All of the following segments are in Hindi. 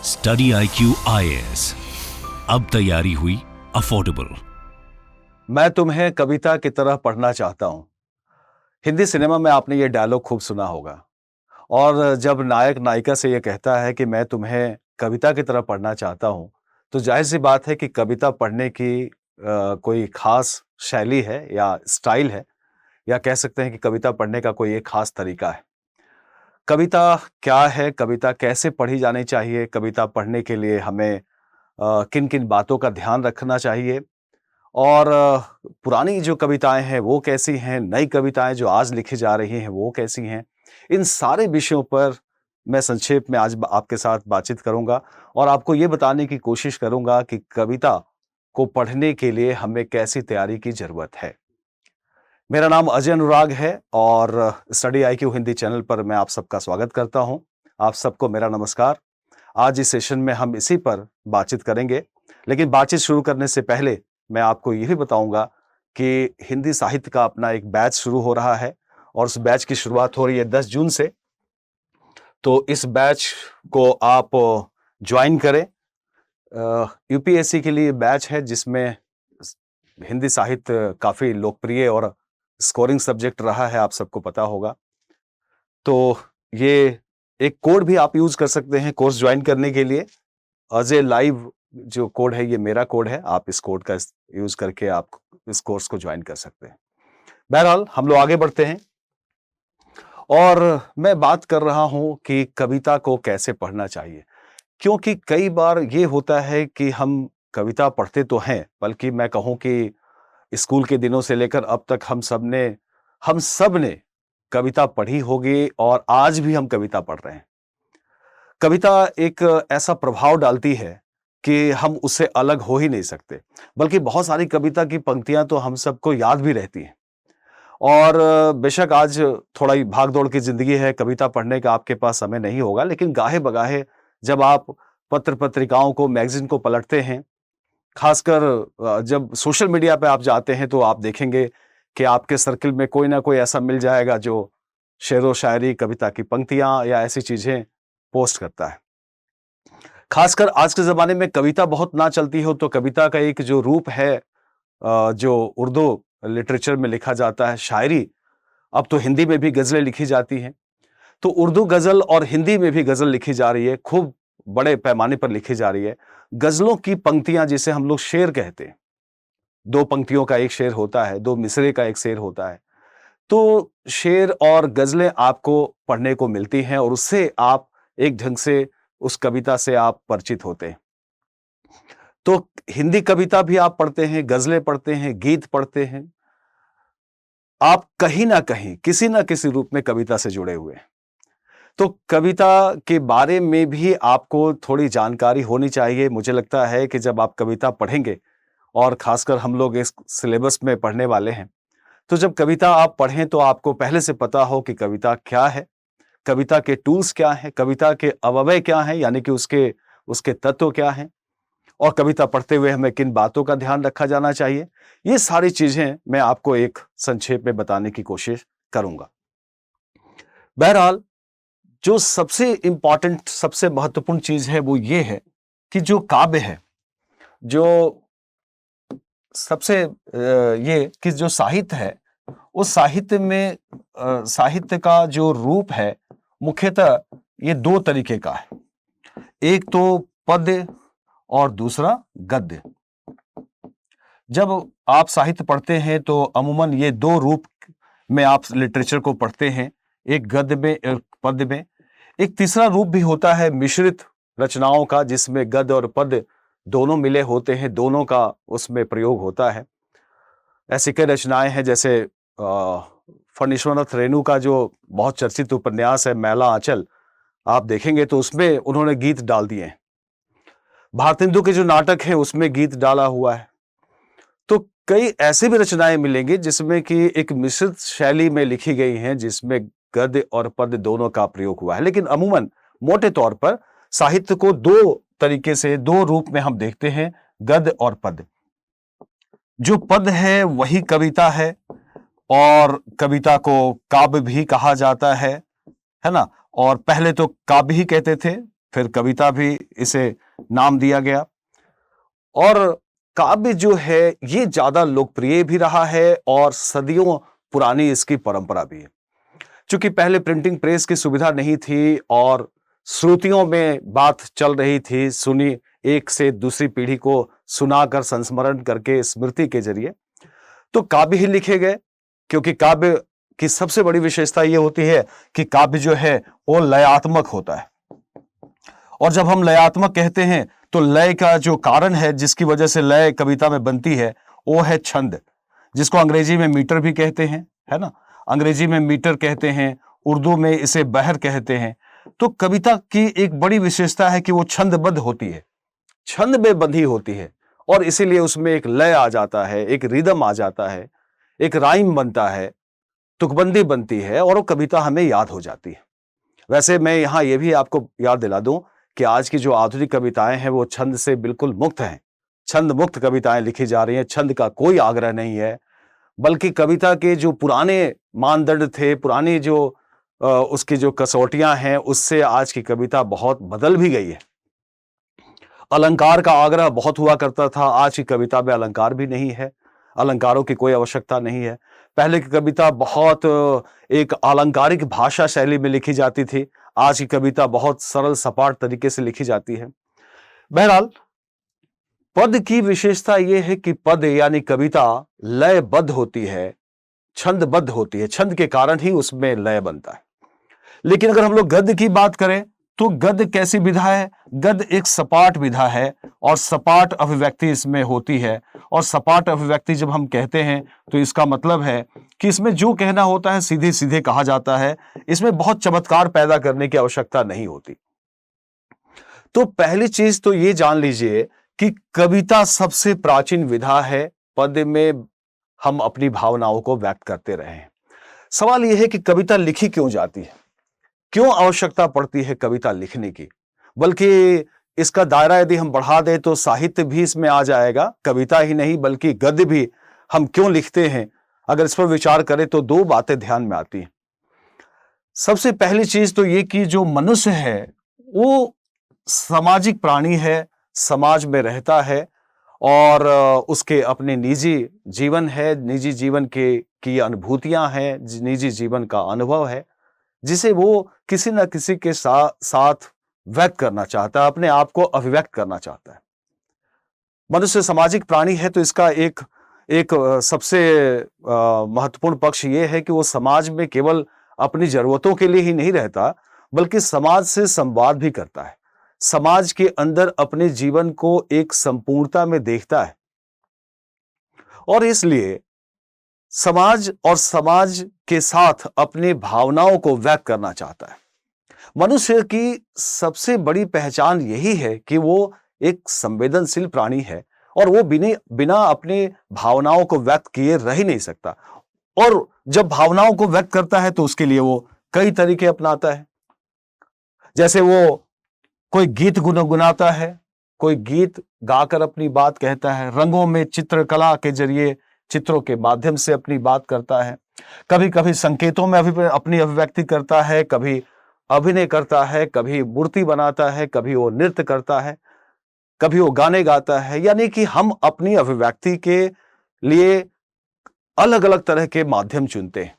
स्टडी IQ IAS, अब तैयारी हुई अफोर्डेबल। मैं तुम्हें कविता की तरह पढ़ना चाहता हूं। हिंदी सिनेमा में आपने ये डायलॉग खूब सुना होगा। और जब नायक नायिका से ये कहता है कि मैं तुम्हें कविता की तरह पढ़ना चाहता हूं, तो जाहिर सी बात है कि कविता पढ़ने की कोई खास शैली है या स्टाइल है, या कह सकते हैं कि कविता पढ़ने का कोई एक खास तरीका है। कविता क्या है? कविता कैसे पढ़ी जानी चाहिए? कविता पढ़ने के लिए हमें किन किन बातों का ध्यान रखना चाहिए? और पुरानी जो कविताएं हैं वो कैसी हैं, नई कविताएं जो आज लिखी जा रही हैं वो कैसी हैं, इन सारे विषयों पर मैं संक्षेप में आज आपके साथ बातचीत करूंगा और आपको ये बताने की कोशिश करूंगा कि कविता को पढ़ने के लिए हमें कैसी तैयारी की जरूरत है। मेरा नाम अजय अनुराग है और स्टडी IQ हिंदी चैनल पर मैं आप सबका स्वागत करता हूं। आप सबको मेरा नमस्कार। आज इस सेशन में हम इसी पर बातचीत करेंगे, लेकिन बातचीत शुरू करने से पहले मैं आपको ये भी बताऊंगा कि हिंदी साहित्य का अपना एक बैच शुरू हो रहा है और उस बैच की शुरुआत हो रही है 10 जून से। तो इस बैच को आप ज्वाइन करें। यूपीएससी के लिए बैच है जिसमें हिंदी साहित्य काफी लोकप्रिय और स्कोरिंग सब्जेक्ट रहा है, आप सबको पता होगा। तो ये एक कोड भी आप यूज कर सकते हैं कोर्स ज्वाइन करने के लिए। अजय लाइव जो कोड है ये मेरा कोड है, आप इस कोड का यूज करके आप इस कोर्स को ज्वाइन कर सकते हैं। बहरहाल हम लोग आगे बढ़ते हैं और मैं बात कर रहा हूं कि कविता को कैसे पढ़ना चाहिए, क्योंकि कई बार ये होता है कि हम कविता पढ़ते तो हैं, बल्कि मैं कहूं कि स्कूल के दिनों से लेकर अब तक हम सब ने कविता पढ़ी होगी और आज भी हम कविता पढ़ रहे हैं। कविता एक ऐसा प्रभाव डालती है कि हम उससे अलग हो ही नहीं सकते, बल्कि बहुत सारी कविता की पंक्तियां तो हम सबको याद भी रहती हैं। और बेशक आज थोड़ा ही भाग-दौड़ की जिंदगी है, कविता पढ़ने का आपके पास समय नहीं होगा, लेकिन गाहे-बगाहे जब आप पत्र-पत्रिकाओं को, मैगज़ीन को पलटते हैं, खासकर जब सोशल मीडिया पे आप जाते हैं, तो आप देखेंगे कि आपके सर्किल में कोई ना कोई ऐसा मिल जाएगा जो शेरो-शायरी, कविता की पंक्तियाँ या ऐसी चीज़ें पोस्ट करता है। खासकर आज के ज़माने में कविता बहुत ना चलती हो, तो कविता का एक जो रूप है जो उर्दू लिटरेचर में लिखा जाता है, शायरी, अब तो हिंदी में भी गज़लें लिखी जाती हैं। तो उर्दू गज़ल और हिंदी में भी गज़ल लिखी जा रही है, खूब बड़े पैमाने पर लिखी जा रही है। गज़लों की पंक्तियाँ जिसे हम लोग शेर कहते हैं, 2 पंक्तियों का एक शेर होता है, 2 मिसरे का एक शेर होता है। तो शेर और गज़लें आपको पढ़ने को मिलती हैं और उससे आप एक ढंग से उस कविता से आप परिचित होते हैं। तो हिंदी कविता भी आप पढ़ते हैं, गज़लें पढ़ते हैं, गीत पढ़ते हैं। आप कहीं न कहीं, किसी न किसी रूप में कविता से जुड़े हुए हैं। तो कविता के बारे में भी आपको थोड़ी जानकारी होनी चाहिए। मुझे लगता है कि जब आप कविता पढ़ेंगे और खासकर हम लोग इस सिलेबस में पढ़ने वाले हैं, तो जब कविता आप पढ़ें तो आपको पहले से पता हो कि कविता क्या है, कविता के टूल्स क्या हैं, कविता के अवयव क्या हैं, यानी कि उसके उसके तत्व क्या हैं और कविता पढ़ते हुए हमें किन बातों का ध्यान रखा जाना चाहिए। ये सारी चीज़ें मैं आपको एक संक्षेप में बताने की कोशिश करूँगा। बहरहाल जो सबसे इम्पोर्टेंट, सबसे महत्वपूर्ण चीज़ है वो ये है कि जो काव्य है, जो सबसे ये कि जो साहित्य है, उस साहित्य में साहित्य का जो रूप है, मुख्यतः ये 2 तरीके का है। एक तो पद्य और दूसरा गद्य। जब आप साहित्य पढ़ते हैं तो अमूमन ये 2 रूप में आप लिटरेचर को पढ़ते हैं, एक गद्य में, एक पद्य में। एक तीसरा रूप भी होता है मिश्रित रचनाओं का, जिसमें गद्य और पद्य दोनों मिले होते हैं, दोनों का उसमें प्रयोग होता है। ऐसी कई रचनाएं हैं, जैसे फणीश्वरनाथ रेणु का जो बहुत चर्चित उपन्यास है मैला आंचल, आप देखेंगे तो उसमें उन्होंने गीत डाल दिए हैं। भारतेंदु के जो नाटक है उसमें गीत डाला हुआ है। तो कई ऐसी भी रचनाएं मिलेंगी जिसमें कि एक मिश्रित शैली में लिखी गई हैं, जिसमें गद्य और पद्य दोनों का प्रयोग हुआ है। लेकिन अमूमन मोटे तौर पर साहित्य को 2 तरीके से, 2 रूप में हम देखते हैं, गद्य और पद्य। जो पद्य है वही कविता है और कविता को काव्य भी कहा जाता है ना? और पहले तो काव्य ही कहते थे, फिर कविता भी इसे नाम दिया गया। और काव्य जो है ये ज्यादा लोकप्रिय भी रहा है और सदियों पुरानी इसकी परंपरा भी है। क्योंकि पहले प्रिंटिंग प्रेस की सुविधा नहीं थी और श्रुतियों में बात चल रही थी, सुनी एक से दूसरी पीढ़ी को सुनाकर संस्मरण करके स्मृति के जरिए, तो काव्य ही लिखे गए। क्योंकि काव्य की सबसे बड़ी विशेषता यह होती है कि काव्य जो है वो लयात्मक होता है। और जब हम लयात्मक कहते हैं तो लय का जो कारण है जिसकी वजह से लय कविता में बनती है वो है छंद, जिसको अंग्रेजी में मीटर भी कहते हैं, है ना। अंग्रेजी में मीटर कहते हैं, उर्दू में इसे बहर कहते हैं। तो कविता की एक बड़ी विशेषता है कि वो छंदबद्ध होती है, छंद में बंधी होती है और इसीलिए उसमें एक लय आ जाता है, एक रिदम आ जाता है, एक राइम बनता है, तुकबंदी बनती है और वो कविता हमें याद हो जाती है। वैसे मैं यहाँ ये भी आपको याद दिला दूं कि आज की जो आधुनिक कविताएं हैं वो छंद से बिल्कुल मुक्त हैं। छंद मुक्त कविताएं लिखी जा रही हैं, छंद का कोई आग्रह नहीं है, बल्कि कविता के जो पुराने मानदंड थे, पुरानी जो उसकी जो कसौटियां हैं, उससे आज की कविता बहुत बदल भी गई है। अलंकार का आग्रह बहुत हुआ करता था, आज की कविता में अलंकार भी नहीं है, अलंकारों की कोई आवश्यकता नहीं है। पहले की कविता बहुत एक अलंकारिक भाषा शैली में लिखी जाती थी, आज की कविता बहुत सरल सपाट तरीके से लिखी जाती है। बहरहाल पद की विशेषता यह है कि पद यानी कविता लयबद्ध होती है, छंदबद्ध होती है, छंद के कारण ही उसमें लय बनता है। लेकिन अगर हम लोग गद्य की बात करें तो गद्य कैसी विधा है? गद्य एक सपाट विधा है और सपाट अभिव्यक्ति इसमें होती है। और सपाट अभिव्यक्ति जब हम कहते हैं तो इसका मतलब है कि इसमें जो कहना होता है सीधे सीधे कहा जाता है, इसमें बहुत चमत्कार पैदा करने की आवश्यकता नहीं होती। तो पहली चीज तो ये जान लीजिए कि कविता सबसे प्राचीन विधा है, पद में हम अपनी भावनाओं को व्यक्त करते रहे हैं। सवाल यह है कि कविता लिखी क्यों जाती है, क्यों आवश्यकता पड़ती है कविता लिखने की? बल्कि इसका दायरा यदि हम बढ़ा दें तो साहित्य भी इसमें आ जाएगा, कविता ही नहीं बल्कि गद्य भी हम क्यों लिखते हैं, अगर इस पर विचार करें तो दो बातें ध्यान में आती हैं। सबसे पहली चीज तो ये कि जो मनुष्य है वो सामाजिक प्राणी है, समाज में रहता है और उसके अपने निजी जीवन है, निजी जीवन की अनुभूतियां हैं, निजी जीवन का अनुभव है, जिसे वो किसी न किसी के साथ व्यक्त करना चाहता है, अपने आप को अभिव्यक्त करना चाहता है। मनुष्य सामाजिक प्राणी है तो इसका एक सबसे महत्वपूर्ण पक्ष ये है कि वो समाज में केवल अपनी जरूरतों के लिए ही नहीं रहता, बल्कि समाज से संवाद भी करता है, समाज के अंदर अपने जीवन को एक संपूर्णता में देखता है और इसलिए समाज और समाज के साथ अपनी भावनाओं को व्यक्त करना चाहता है। मनुष्य की सबसे बड़ी पहचान यही है कि वो एक संवेदनशील प्राणी है और वो बिना अपनी भावनाओं को व्यक्त किए रह ही नहीं सकता। और जब भावनाओं को व्यक्त करता है तो उसके लिए वो कई तरीके अपनाता है। जैसे वो कोई गीत गुनगुनाता है, कोई गीत गाकर अपनी बात कहता है, रंगों में चित्रकला के जरिए चित्रों के माध्यम से अपनी बात करता है, कभी कभी संकेतों में अपनी अभिव्यक्ति करता है, कभी अभिनय करता है, कभी मूर्ति बनाता है, कभी वो नृत्य करता है, कभी वो गाने गाता है। यानी कि हम अपनी अभिव्यक्ति के लिए अलग अलग तरह के माध्यम चुनते हैं।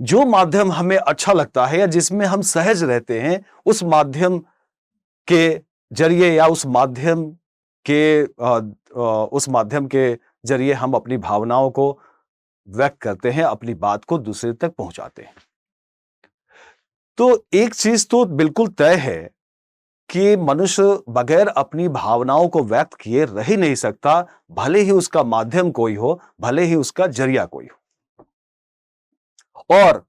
जो माध्यम हमें अच्छा लगता है या जिसमें हम सहज रहते हैं, उस माध्यम के जरिए या उस माध्यम के जरिए हम अपनी भावनाओं को व्यक्त करते हैं, अपनी बात को दूसरे तक पहुंचाते हैं। तो एक चीज तो बिल्कुल तय है कि मनुष्य बगैर अपनी भावनाओं को व्यक्त किए रह ही नहीं सकता, भले ही उसका माध्यम कोई हो, भले ही उसका जरिया कोई हो। और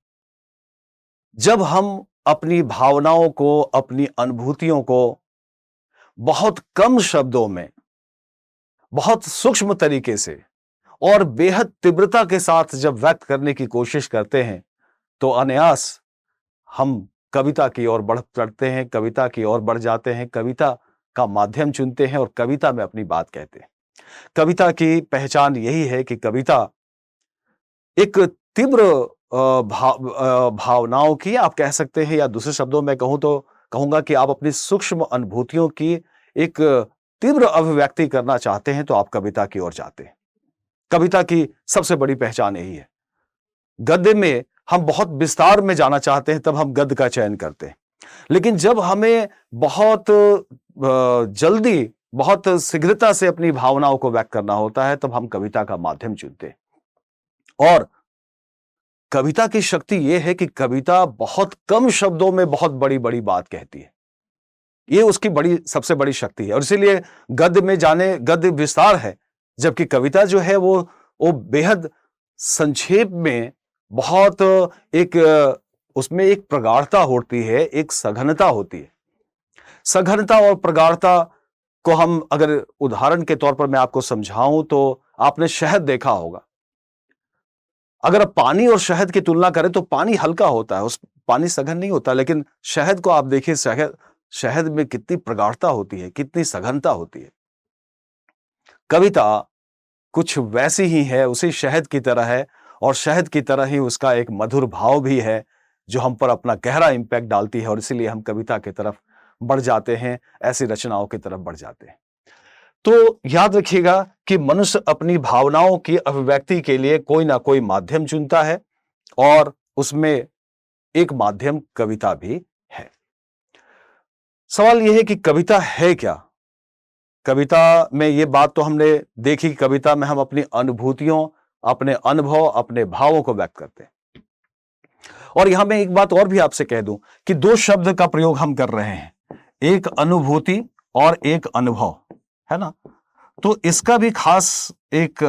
जब हम अपनी भावनाओं को, अपनी अनुभूतियों को बहुत कम शब्दों में, बहुत सूक्ष्म तरीके से और बेहद तीव्रता के साथ जब व्यक्त करने की कोशिश करते हैं तो अनायास हम कविता की ओर बढ़ चढ़ते हैं, कविता की ओर बढ़ जाते हैं, कविता का माध्यम चुनते हैं और कविता में अपनी बात कहते हैं। कविता की पहचान यही है कि कविता एक तीव्र भावनाओं की, आप कह सकते हैं, या दूसरे शब्दों में कहूं तो कहूंगा कि आप अपनी सूक्ष्म अनुभूतियों की एक तीव्र अभिव्यक्ति करना चाहते हैं तो आप कविता की ओर जाते हैं। कविता की सबसे बड़ी पहचान यही है। गद्य में हम बहुत विस्तार में जाना चाहते हैं तब हम गद्य का चयन करते हैं, लेकिन जब हमें बहुत जल्दी, बहुत शीघ्रता से अपनी भावनाओं को व्यक्त करना होता है तब हम कविता का माध्यम चुनते हैं। और कविता की शक्ति यह है कि कविता बहुत कम शब्दों में बहुत बड़ी बड़ी बात कहती है। ये उसकी सबसे बड़ी शक्ति है और इसीलिए गद्य में जाने, गद्य विस्तार है, जबकि कविता जो है वो बेहद संक्षेप में बहुत उसमें एक प्रगाढ़ता होती है, एक सघनता होती है। सघनता और प्रगाढ़ता को हम अगर उदाहरण के तौर पर मैं आपको समझाऊं तो आपने शहद देखा होगा। अगर आप पानी और शहद की तुलना करें तो पानी हल्का होता है, पानी सघन नहीं होता, लेकिन शहद को आप देखिए, शहद में कितनी प्रगाढ़ता होती है, कितनी सघनता होती है। कविता कुछ वैसी ही है, उसी शहद की तरह है और शहद की तरह ही उसका एक मधुर भाव भी है जो हम पर अपना गहरा इंपैक्ट डालती है और इसीलिए हम कविता की तरफ बढ़ जाते हैं, ऐसी रचनाओं की तरफ बढ़ जाते हैं। तो याद रखिएगा कि मनुष्य अपनी भावनाओं की अभिव्यक्ति के लिए कोई ना कोई माध्यम चुनता है और उसमें एक माध्यम कविता भी है। सवाल यह है कि कविता है क्या? कविता में ये बात तो हमने देखी कि कविता में हम अपनी अनुभूतियों, अपने अनुभव, अपने भावों को व्यक्त करते हैं। और यहां मैं एक बात और भी आपसे कह दूं कि दो शब्द का प्रयोग हम कर रहे हैं, एक अनुभूति और एक अनुभव, है ना। तो इसका भी खास एक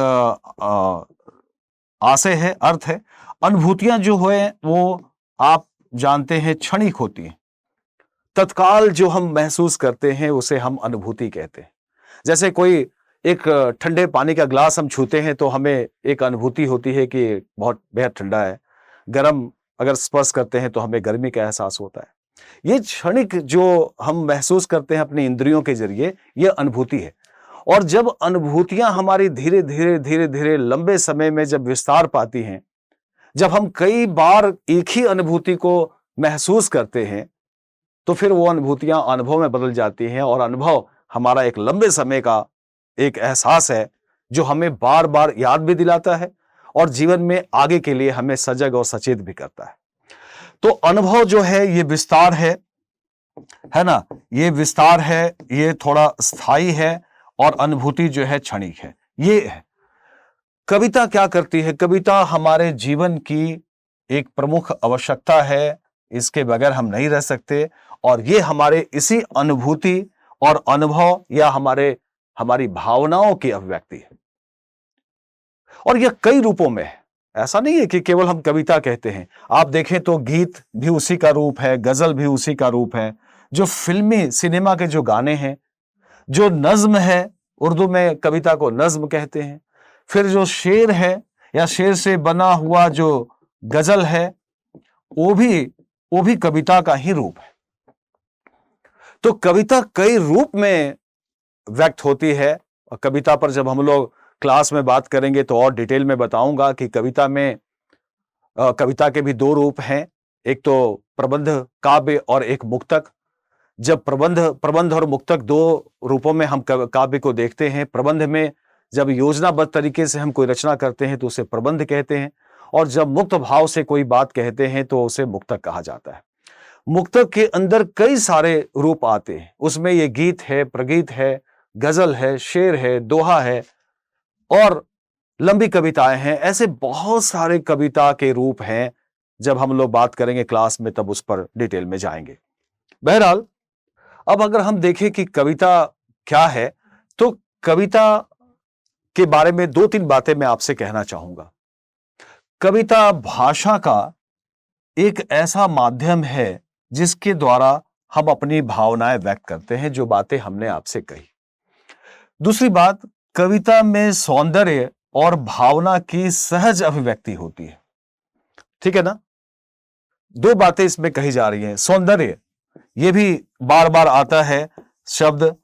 आशय है, अर्थ है। अनुभूतियां जो है वो आप जानते हैं क्षणिक होती हैं। तत्काल जो हम महसूस करते हैं उसे हम अनुभूति कहते हैं। जैसे कोई एक ठंडे पानी का ग्लास हम छूते हैं तो हमें एक अनुभूति होती है कि बहुत बेहद ठंडा है। गर्म अगर स्पर्श करते हैं तो हमें गर्मी का एहसास होता है। ये क्षणिक जो हम महसूस करते हैं अपनी इंद्रियों के जरिए, ये अनुभूति है। और जब अनुभूतियां हमारी धीरे धीरे लंबे समय में जब विस्तार पाती हैं, जब हम कई बार एक ही अनुभूति को महसूस करते हैं तो फिर वो अनुभूतियां अनुभव में बदल जाती हैं और अनुभव हमारा एक लंबे समय का एक एहसास है जो हमें बार बार याद भी दिलाता है और जीवन में आगे के लिए हमें सजग और सचेत भी करता है। तो अनुभव जो है ये विस्तार है ना, ये विस्तार है, ये थोड़ा स्थायी है और अनुभूति जो है क्षणिक है। ये है कविता क्या करती है। कविता हमारे जीवन की एक प्रमुख आवश्यकता है, इसके बगैर हम नहीं रह सकते और ये हमारे इसी अनुभूति और अनुभव या हमारी भावनाओं की अभिव्यक्ति है और यह कई रूपों में है। ऐसा नहीं है कि केवल हम कविता कहते हैं। आप देखें तो गीत भी उसी का रूप है, गजल भी उसी का रूप है। जो फिल्मी सिनेमा के जो गाने हैं, जो नज्म है, उर्दू में कविता को नज्म कहते हैं। फिर जो शेर है या शेर से बना हुआ जो गजल है, वो भी कविता का ही रूप है। तो कविता कई रूप में व्यक्त होती है और कविता पर जब हम लोग क्लास में बात करेंगे तो और डिटेल में बताऊंगा कि कविता के भी दो रूप हैं, एक तो प्रबंध काव्य और एक मुक्तक। जब प्रबंध और मुक्तक दो रूपों में हम काव्य को देखते हैं। प्रबंध में जब योजनाबद्ध तरीके से हम कोई रचना करते हैं तो उसे प्रबंध कहते हैं और जब मुक्त भाव से कोई बात कहते हैं तो उसे मुक्तक कहा जाता है। मुक्तक के अंदर कई सारे रूप आते हैं, उसमें ये गीत है, प्रगीत है, गजल है, शेर है, दोहा है और लंबी कविताएं हैं। ऐसे बहुत सारे कविता के रूप हैं। जब हम लोग बात करेंगे क्लास में तब उस पर डिटेल में जाएंगे। बहरहाल, अब अगर हम देखें कि कविता क्या है तो कविता के बारे में दो तीन बातें मैं आपसे कहना चाहूंगा। कविता भाषा का एक ऐसा माध्यम है जिसके द्वारा हम अपनी भावनाएं व्यक्त करते हैं, जो बातें हमने आपसे कही। दूसरी बात, कविता में सौंदर्य और भावना की सहज अभिव्यक्ति होती है। ठीक है ना। दो बातें इसमें कही जा रही हैं। सौंदर्य, ये भी बार बार आता है शब्द।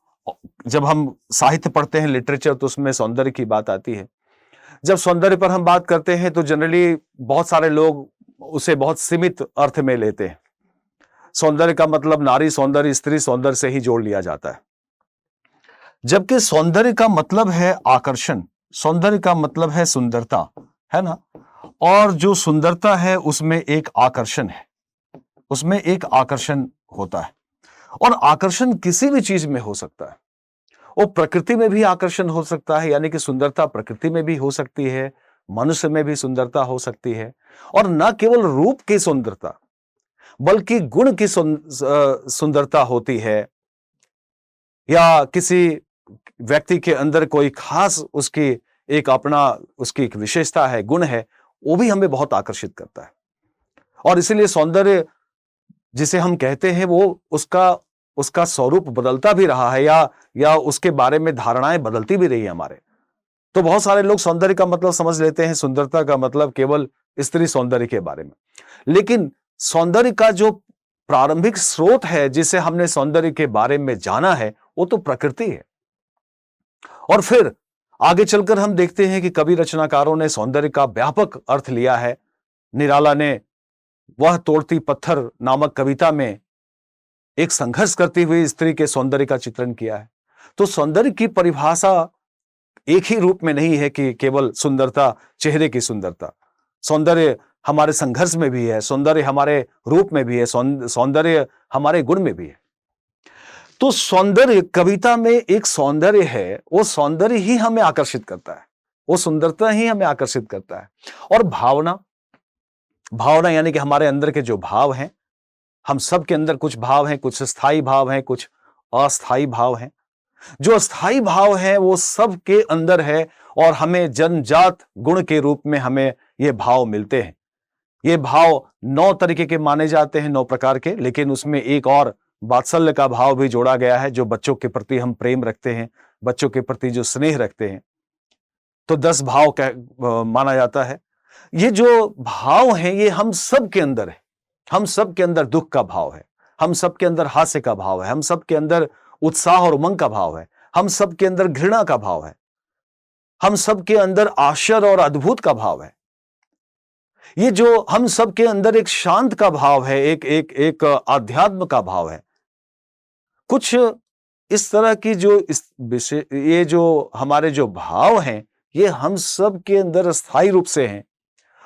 जब हम साहित्य पढ़ते हैं, लिटरेचर, तो उसमें सौंदर्य की बात आती है। जब सौंदर्य पर हम बात करते हैं तो जनरली बहुत सारे लोग उसे बहुत सीमित अर्थ में लेते हैं। सौंदर्य का मतलब नारी सौंदर्य, स्त्री सौंदर्य से ही जोड़ लिया जाता है, जबकि सौंदर्य का मतलब है आकर्षण, सौंदर्य का मतलब है सुंदरता, है ना। और जो सुंदरता है उसमें एक आकर्षण है, उसमें एक आकर्षण होता है। और आकर्षण किसी भी चीज में हो सकता है। वो प्रकृति में भी आकर्षण हो सकता है, यानी कि सुंदरता प्रकृति में भी हो सकती है, मनुष्य में भी सुंदरता हो सकती है। और न केवल रूप की सुंदरता बल्कि गुण की सुंदरता होती है, या किसी व्यक्ति के अंदर कोई खास उसकी एक अपना उसकी एक विशेषता है, गुण है, वो भी हमें बहुत आकर्षित करता है। और इसीलिए सौंदर्य जिसे हम कहते हैं वो उसका उसका स्वरूप बदलता भी रहा है, या उसके बारे में धारणाएं बदलती भी रही है हमारे। तो बहुत सारे लोग सौंदर्य का मतलब समझ लेते हैं, सुंदरता का मतलब केवल स्त्री सौंदर्य के बारे में। लेकिन सौंदर्य का जो प्रारंभिक स्रोत है, जिसे हमने सौंदर्य के बारे में जाना है, वो तो प्रकृति है। और फिर आगे चलकर हम देखते हैं कि कवि रचनाकारों ने सौंदर्य का व्यापक अर्थ लिया है। निराला ने वह तोड़ती पत्थर नामक कविता में एक संघर्ष करती हुई स्त्री के सौंदर्य का चित्रण किया है। तो सौंदर्य की परिभाषा एक ही रूप में नहीं है कि केवल सुंदरता, चेहरे की सुंदरता। सौंदर्य हमारे संघर्ष में भी है, सौंदर्य हमारे रूप में भी है, सौंदर्य हमारे गुण में भी है। तो सौंदर्य, कविता में एक सौंदर्य है, वो सौंदर्य ही हमें आकर्षित करता है, वो सुंदरता ही हमें आकर्षित करता है। और भावना, भावना यानी कि हमारे अंदर के जो भाव हैं, हम सब के अंदर कुछ भाव हैं, कुछ स्थायी भाव हैं, कुछ अस्थायी भाव हैं। जो अस्थायी भाव है वो सब के अंदर है, और हमें जन्मजात गुण के रूप में हमें ये भाव मिलते हैं। ये भाव 9 तरीके के माने जाते हैं, 9 प्रकार के, लेकिन उसमें एक और वात्सल्य का भाव भी जोड़ा गया है, जो बच्चों के प्रति हम प्रेम रखते हैं, बच्चों के प्रति जो स्नेह रखते हैं। तो 10 भाव माना जाता है। ये जो भाव हैं ये हम सब के अंदर है। हम सब के अंदर दुख का भाव है, हम सब के अंदर हास्य का भाव है, हम सब के अंदर उत्साह और उमंग का भाव है, हम सब के अंदर घृणा का भाव है, हम सब के अंदर आश्चर्य और अद्भुत का भाव है। ये जो हम सब के अंदर एक शांत का भाव है, एक एक एक आध्यात्म का भाव है। कुछ इस तरह की जो इस विषय, ये जो हमारे जो भाव हैं, ये हम सब के अंदर स्थायी रूप से हैं।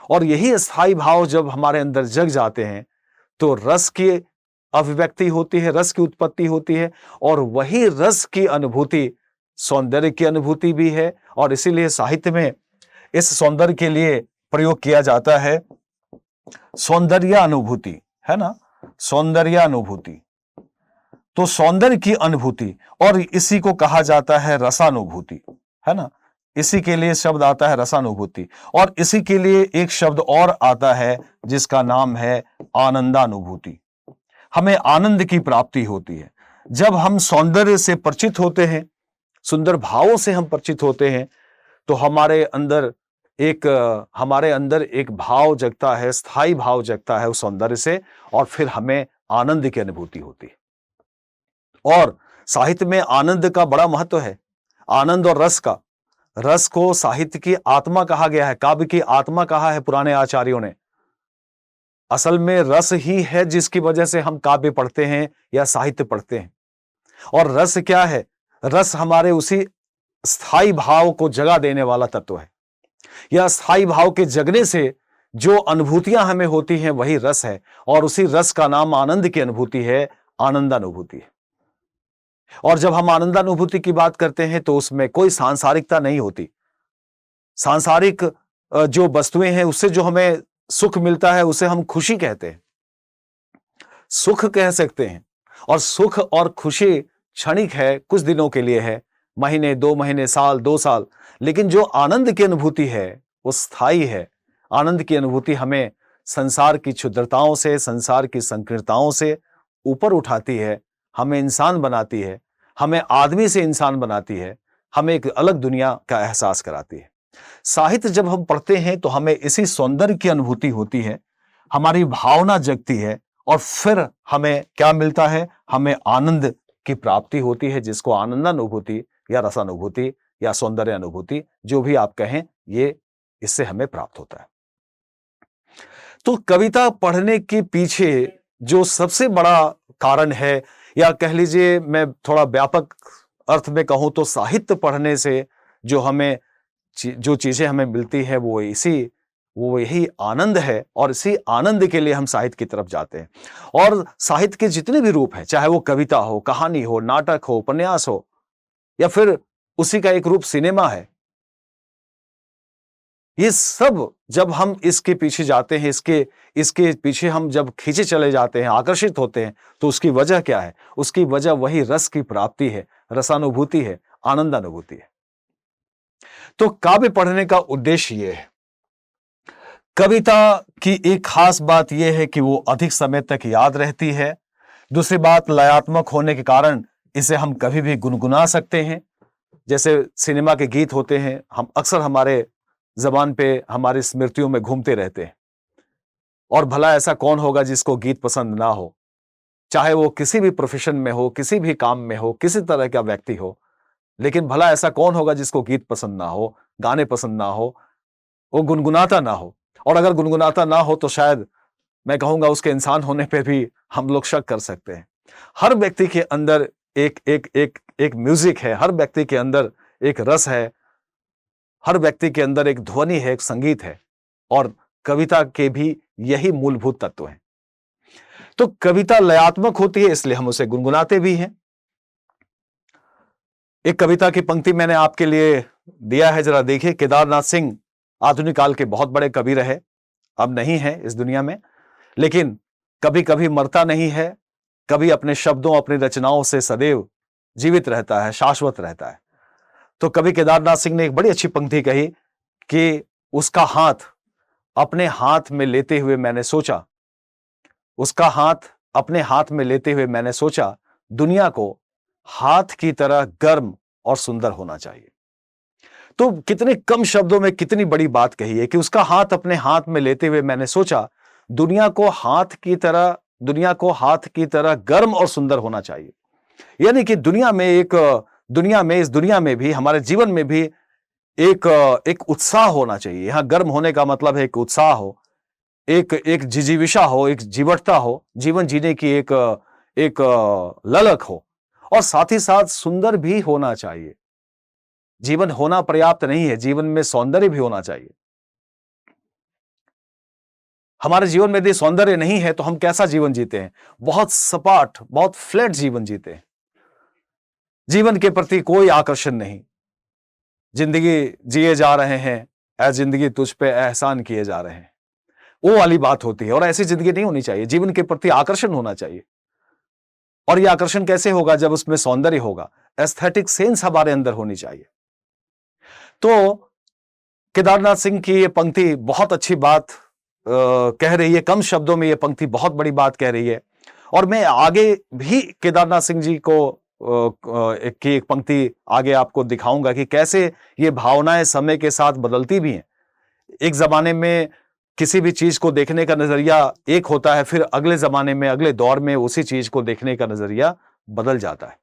और यही स्थायी भाव जब हमारे अंदर जग जाते हैं तो रस की अभिव्यक्ति होती है, रस की उत्पत्ति होती है, और वही रस की अनुभूति सौंदर्य की अनुभूति भी है। और इसीलिए साहित्य में इस सौंदर्य के लिए प्रयोग किया जाता है सौंदर्य अनुभूति, है ना, सौंदर्य अनुभूति। तो सौंदर्य की अनुभूति, और इसी को कहा जाता है रसानुभूति, है ना। इसी के लिए शब्द आता है रसानुभूति, और इसी के लिए एक शब्द और आता है जिसका नाम है आनंदानुभूति। हमें आनंद की प्राप्ति होती है जब हम सौंदर्य से परिचित होते हैं, सुंदर भावों से हम परिचित होते हैं, तो हमारे अंदर एक भाव जगता है, स्थायी भाव जगता है उस सौंदर्य से, और फिर हमें आनंद की अनुभूति होती है। और साहित्य में आनंद का बड़ा महत्व है। आनंद और रस का, रस को साहित्य की आत्मा कहा गया है, काव्य की आत्मा कहा है पुराने आचार्यों ने। असल में रस ही है जिसकी वजह से हम काव्य पढ़ते हैं या साहित्य पढ़ते हैं। और रस क्या है? रस हमारे उसी स्थायी भाव को जगा देने वाला तत्व है। या स्थायी भाव के जगने से जो अनुभूतियां हमें होती हैं वही रस है, और उसी रस का नाम आनंद की अनुभूति है, आनंदानुभूति है। और जब हम आनंदानुभूति की बात करते हैं तो उसमें कोई सांसारिकता नहीं होती। सांसारिक जो वस्तुएं हैं उससे जो हमें सुख मिलता है उसे हम खुशी कहते हैं, सुख कह सकते हैं। और सुख और खुशी क्षणिक है, कुछ दिनों के लिए है, महीने, 2 महीने, साल, 2 साल। लेकिन जो आनंद की अनुभूति है वो स्थायी है। आनंद की अनुभूति हमें संसार की क्षुद्रताओं से, संसार की संकीर्णताओं से ऊपर उठाती है, हमें इंसान बनाती है, हमें आदमी से इंसान बनाती है, हमें एक अलग दुनिया का एहसास कराती है। साहित्य जब हम पढ़ते हैं तो हमें इसी सौंदर्य की अनुभूति होती है, हमारी भावना जगती है, और फिर हमें क्या मिलता है? हमें आनंद की प्राप्ति होती है, जिसको आनंदानुभूति या रसानुभूति या सौंदर्य अनुभूति, जो भी आप कहें, ये इससे हमें प्राप्त होता है। तो कविता पढ़ने के पीछे जो सबसे बड़ा कारण है, या कह लीजिए मैं थोड़ा व्यापक अर्थ में कहूं तो साहित्य पढ़ने से जो हमें जो चीजें हमें मिलती है वो यही आनंद है, और इसी आनंद के लिए हम साहित्य की तरफ जाते हैं। और साहित्य के जितने भी रूप हैं, चाहे वो कविता हो, कहानी हो, नाटक हो, उपन्यास हो, या फिर उसी का एक रूप सिनेमा है, ये सब जब हम इसके पीछे जाते हैं, इसके पीछे हम जब खींचे चले जाते हैं, आकर्षित होते हैं, तो उसकी वजह क्या है? उसकी वजह वही रस की प्राप्ति है, रसानुभूति है, आनंदानुभूति है। तो काव्य पढ़ने का उद्देश्य ये है। कविता की एक खास बात यह है कि वो अधिक समय तक याद रहती है। दूसरी बात, लयात्मक होने के कारण इसे हम कभी भी गुनगुना सकते हैं। जैसे सिनेमा के गीत होते हैं, हम अक्सर हमारे जबान पे, हमारी स्मृतियों में घूमते रहते हैं। और भला ऐसा कौन होगा जिसको गीत पसंद ना हो, चाहे वो किसी भी प्रोफेशन में हो, किसी भी काम में हो, किसी तरह का व्यक्ति हो। लेकिन भला ऐसा कौन होगा जिसको गीत पसंद ना हो, गाने पसंद ना हो, वो गुनगुनाता ना हो। और अगर गुनगुनाता ना हो तो शायद मैं कहूंगा उसके इंसान होने पे भी हम लोग शक कर सकते हैं। हर व्यक्ति के अंदर एक म्यूजिक है, हर व्यक्ति के अंदर एक रस है, हर व्यक्ति के अंदर एक ध्वनि है, एक संगीत है, और कविता के भी यही मूलभूत तत्व हैं। तो कविता लयात्मक होती है, इसलिए हम उसे गुनगुनाते भी हैं। एक कविता की पंक्ति मैंने आपके लिए दिया है, जरा देखिए। केदारनाथ सिंह आधुनिक काल के बहुत बड़े कवि रहे, अब नहीं है इस दुनिया में, लेकिन कभी कभी मरता नहीं है, कभी अपने शब्दों, अपनी रचनाओं से सदैव जीवित रहता है, शाश्वत रहता है। तो कवि केदारनाथ सिंह ने एक बड़ी अच्छी पंक्ति कही कि उसका हाथ अपने हाथ में लेते हुए मैंने सोचा, उसका हाथ अपने हाथ में लेते हुए मैंने सोचा, दुनिया को हाथ की तरह गर्म और सुंदर होना चाहिए। तो कितने कम शब्दों में कितनी बड़ी बात कही है कि उसका हाथ अपने हाथ में लेते हुए मैंने सोचा, दुनिया को हाथ की तरह गर्म और सुंदर होना चाहिए। यानी कि इस दुनिया में भी, हमारे जीवन में भी एक उत्साह होना चाहिए। यहां गर्म होने का मतलब है एक उत्साह हो, एक जिजीविषा हो, एक जीवटता हो, जीवन जीने की एक ललक हो, और साथ ही साथ सुंदर भी होना चाहिए। जीवन होना पर्याप्त नहीं है, जीवन में सौंदर्य भी होना चाहिए। हमारे जीवन में यदि सौंदर्य नहीं है तो हम कैसा जीवन जीते हैं? बहुत सपाट, बहुत फ्लैट जीवन जीते हैं। जीवन के प्रति कोई आकर्षण नहीं, जिंदगी जिए जा रहे हैं, ऐ जिंदगी तुझ पे एहसान किए जा रहे हैं, वो वाली बात होती है। और ऐसी जिंदगी नहीं होनी चाहिए। जीवन के प्रति आकर्षण होना चाहिए। और यह आकर्षण कैसे होगा? जब उसमें सौंदर्य होगा, एस्थेटिक सेंस हमारे अंदर होनी चाहिए। तो केदारनाथ सिंह की ये पंक्ति बहुत अच्छी बात कह रही है। कम शब्दों में ये पंक्ति बहुत बड़ी बात कह रही है। और मैं आगे भी केदारनाथ सिंह जी को की एक पंक्ति आगे आपको दिखाऊंगा कि कैसे ये भावनाएं समय के साथ बदलती भी हैं। एक जमाने में किसी भी चीज को देखने का नजरिया एक होता है, फिर अगले जमाने में, अगले दौर में उसी चीज को देखने का नजरिया बदल जाता है।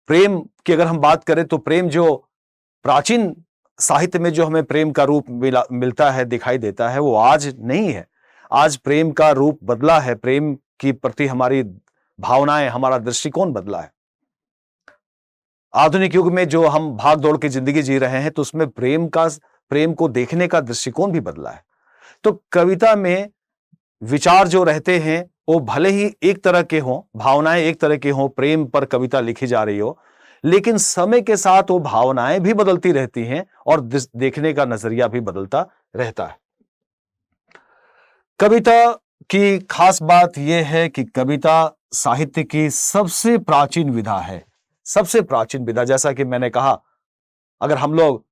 प्रेम की अगर हम बात करें तो प्रेम, जो प्राचीन साहित्य में जो हमें प्रेम का रूप मिलता है, दिखाई देता है, वो आज नहीं है। आज प्रेम का रूप बदला है, प्रेम की प्रति हमारी भावनाएं, हमारा दृष्टिकोण बदला है। आधुनिक युग में जो हम भाग दौड़ की जिंदगी जी रहे हैं, तो उसमें प्रेम को देखने का दृष्टिकोण भी बदला है। तो कविता में विचार जो रहते हैं वो भले ही एक तरह के हों, भावनाएं एक तरह के हों, प्रेम पर कविता लिखी जा रही हो, लेकिन समय के साथ वो भावनाएं भी बदलती रहती हैं और देखने का नजरिया भी बदलता रहता है। कविता की खास बात यह है कि कविता साहित्य की सबसे प्राचीन विधा है, सबसे प्राचीन विधा। जैसा कि मैंने कहा, अगर हम लोग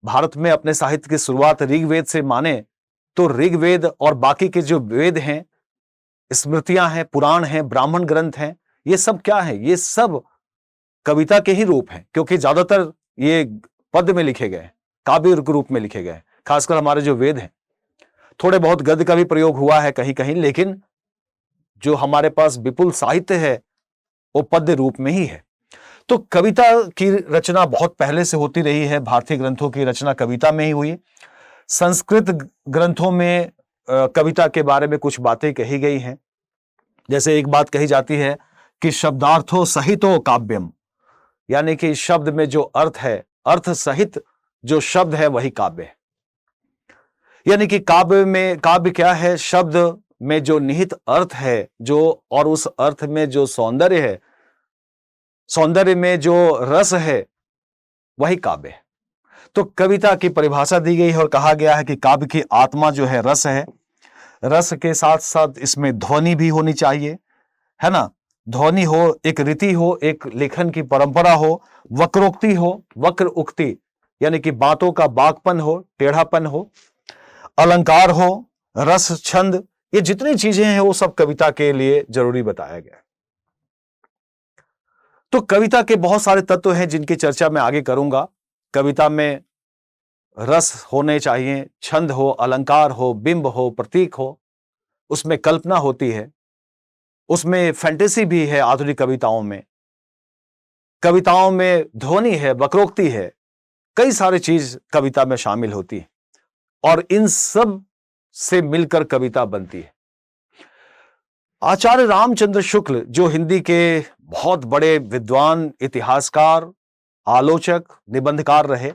भारत में अपने साहित्य की शुरुआत ऋग्वेद से माने, तो ऋग्वेद और बाकी के जो वेद हैं, स्मृतियां हैं, पुराण हैं, ब्राह्मण ग्रंथ हैं, ये सब क्या है? ये सब कविता के ही रूप हैं, क्योंकि ज्यादातर ये पद्य में लिखे गए, काव्य रूप में लिखे गए। खासकर हमारे जो वेद हैं, थोड़े बहुत गद्य का भी प्रयोग हुआ है कहीं कहीं, लेकिन जो हमारे पास विपुल साहित्य है वो पद्य रूप में ही है। तो कविता की रचना बहुत पहले से होती रही है। भारतीय ग्रंथों की रचना कविता में ही हुई। संस्कृत ग्रंथों में कविता के बारे में कुछ बातें कही गई हैं। जैसे एक बात कही जाती है कि शब्दार्थो सहितो काव्यम, यानी कि शब्द में जो अर्थ है, अर्थ सहित जो शब्द है वही काव्य है। यानी कि काव्य क्या है? शब्द में जो निहित अर्थ है, जो और उस अर्थ में जो सौंदर्य है, सौंदर्य में जो रस है, वही काव्य है। तो कविता की परिभाषा दी गई है और कहा गया है कि काव्य की आत्मा जो है रस है। रस के साथ साथ इसमें ध्वनि भी होनी चाहिए, है ना? ध्वनि हो, एक रीति हो, एक लेखन की परंपरा हो, वक्रोक्ति हो, वक्र उक्ति यानी कि बातों का बाकपन हो, टेढ़ापन हो, अलंकार हो, रस, छंद, ये जितनी चीजें हैं वो सब कविता के लिए जरूरी बताया गया है। तो कविता के बहुत सारे तत्व हैं जिनकी चर्चा मैं आगे करूंगा। कविता में रस होने चाहिए, छंद हो, अलंकार हो, बिंब हो, प्रतीक हो, उसमें कल्पना होती है, उसमें फैंटेसी भी है। आधुनिक कविताओं में ध्वनि है, वक्रोक्ति है, कई सारी चीज कविता में शामिल होती है और इन सब से मिलकर कविता बनती है। आचार्य रामचंद्र शुक्ल जो हिंदी के बहुत बड़े विद्वान, इतिहासकार, आलोचक, निबंधकार रहे,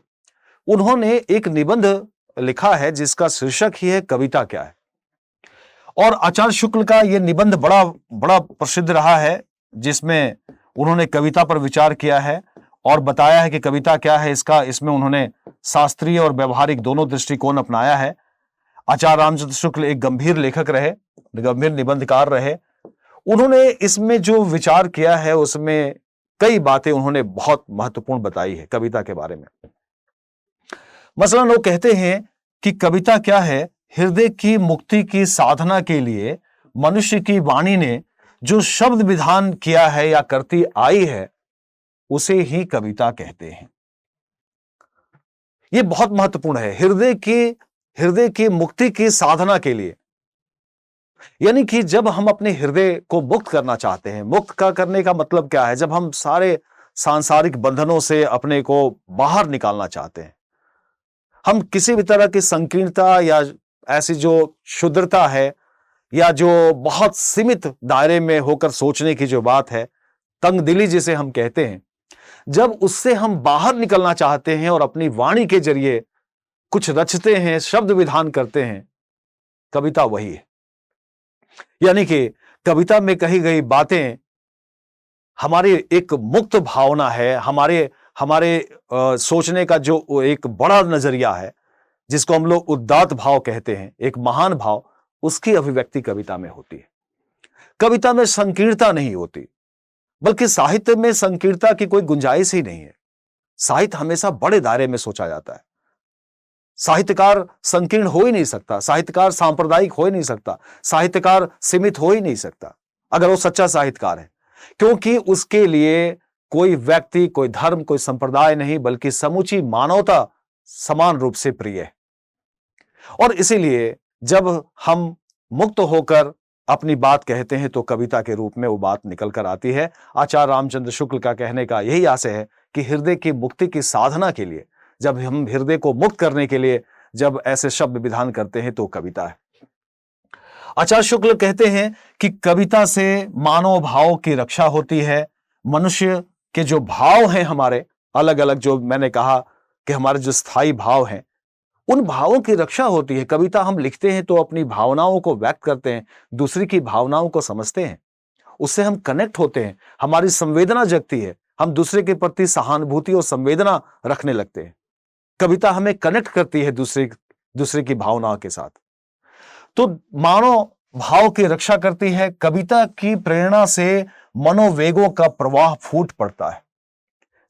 उन्होंने एक निबंध लिखा है जिसका शीर्षक ही है कविता क्या है। और आचार्य शुक्ल का यह निबंध बड़ा बड़ा प्रसिद्ध रहा है, जिसमें उन्होंने कविता पर विचार किया है और बताया है कि कविता क्या है। इसमें उन्होंने शास्त्रीय और व्यवहारिक दोनों दृष्टिकोण अपनाया है। आचार्य रामचंद्र शुक्ल एक गंभीर लेखक रहे, गंभीर निबंधकार रहे। उन्होंने इसमें जो विचार किया है उसमें कई बातें उन्होंने बहुत महत्वपूर्ण बताई है कविता के बारे में। मसलन वो कहते हैं कि कविता क्या है? हृदय की मुक्ति की साधना के लिए मनुष्य की वाणी ने जो शब्द विधान किया है या करती आई है, उसे ही कविता कहते हैं। यह बहुत महत्वपूर्ण है। हृदय की मुक्ति की साधना के लिए, यानी कि जब हम अपने हृदय को मुक्त करना चाहते हैं, मुक्त करने का मतलब क्या है? जब हम सारे सांसारिक बंधनों से अपने को बाहर निकालना चाहते हैं, हम किसी भी तरह की संकीर्णता या ऐसी जो शुद्धता है या जो बहुत सीमित दायरे में होकर सोचने की जो बात है, तंगदिली जिसे हम कहते हैं, जब उससे हम बाहर निकलना चाहते हैं और अपनी वाणी के जरिए कुछ रचते हैं, शब्द विधान करते हैं, कविता वही है। यानी कि कविता में कही गई बातें हमारी एक मुक्त भावना है, हमारे सोचने का जो एक बड़ा नजरिया है, जिसको हम लोग उदात्त भाव कहते हैं, एक महान भाव, उसकी अभिव्यक्ति कविता में होती है। कविता में संकीर्णता नहीं होती, बल्कि साहित्य में संकीर्णता की कोई गुंजाइश ही नहीं है। साहित्य हमेशा बड़े दायरे में सोचा जाता है। साहित्यकार संकीर्ण हो ही नहीं सकता, साहित्यकार सांप्रदायिक हो ही नहीं सकता, साहित्यकार सीमित हो ही नहीं सकता अगर वो सच्चा साहित्यकार है, क्योंकि उसके लिए कोई व्यक्ति, कोई धर्म, कोई संप्रदाय नहीं, बल्कि समूची मानवता समान रूप से प्रिय है। और इसीलिए जब हम मुक्त होकर अपनी बात कहते हैं तो कविता के रूप में वो बात निकल कर आती है। आचार्य रामचंद्र शुक्ल का कहने का यही आशय है कि हृदय की मुक्ति की साधना के लिए, जब हम हृदय को मुक्त करने के लिए जब ऐसे शब्द विधान करते हैं तो कविता है। आचार्य शुक्ल कहते हैं कि कविता से मानव भाव की रक्षा होती है। मनुष्य के जो भाव हैं हमारे अलग अलग, जो मैंने कहा कि हमारे जो स्थायी भाव हैं, उन भावों की रक्षा होती है। कविता हम लिखते हैं तो अपनी भावनाओं को व्यक्त करते हैं, दूसरे की भावनाओं को समझते हैं, उससे हम कनेक्ट होते हैं, हमारी संवेदना जगती है, हम दूसरे के प्रति सहानुभूति और संवेदना रखने लगते हैं। कविता हमें कनेक्ट करती है दूसरे की भावनाओं के साथ, तो मानव भाव की रक्षा करती है। कविता की प्रेरणा से मनोवेगों का प्रवाह फूट पड़ता है।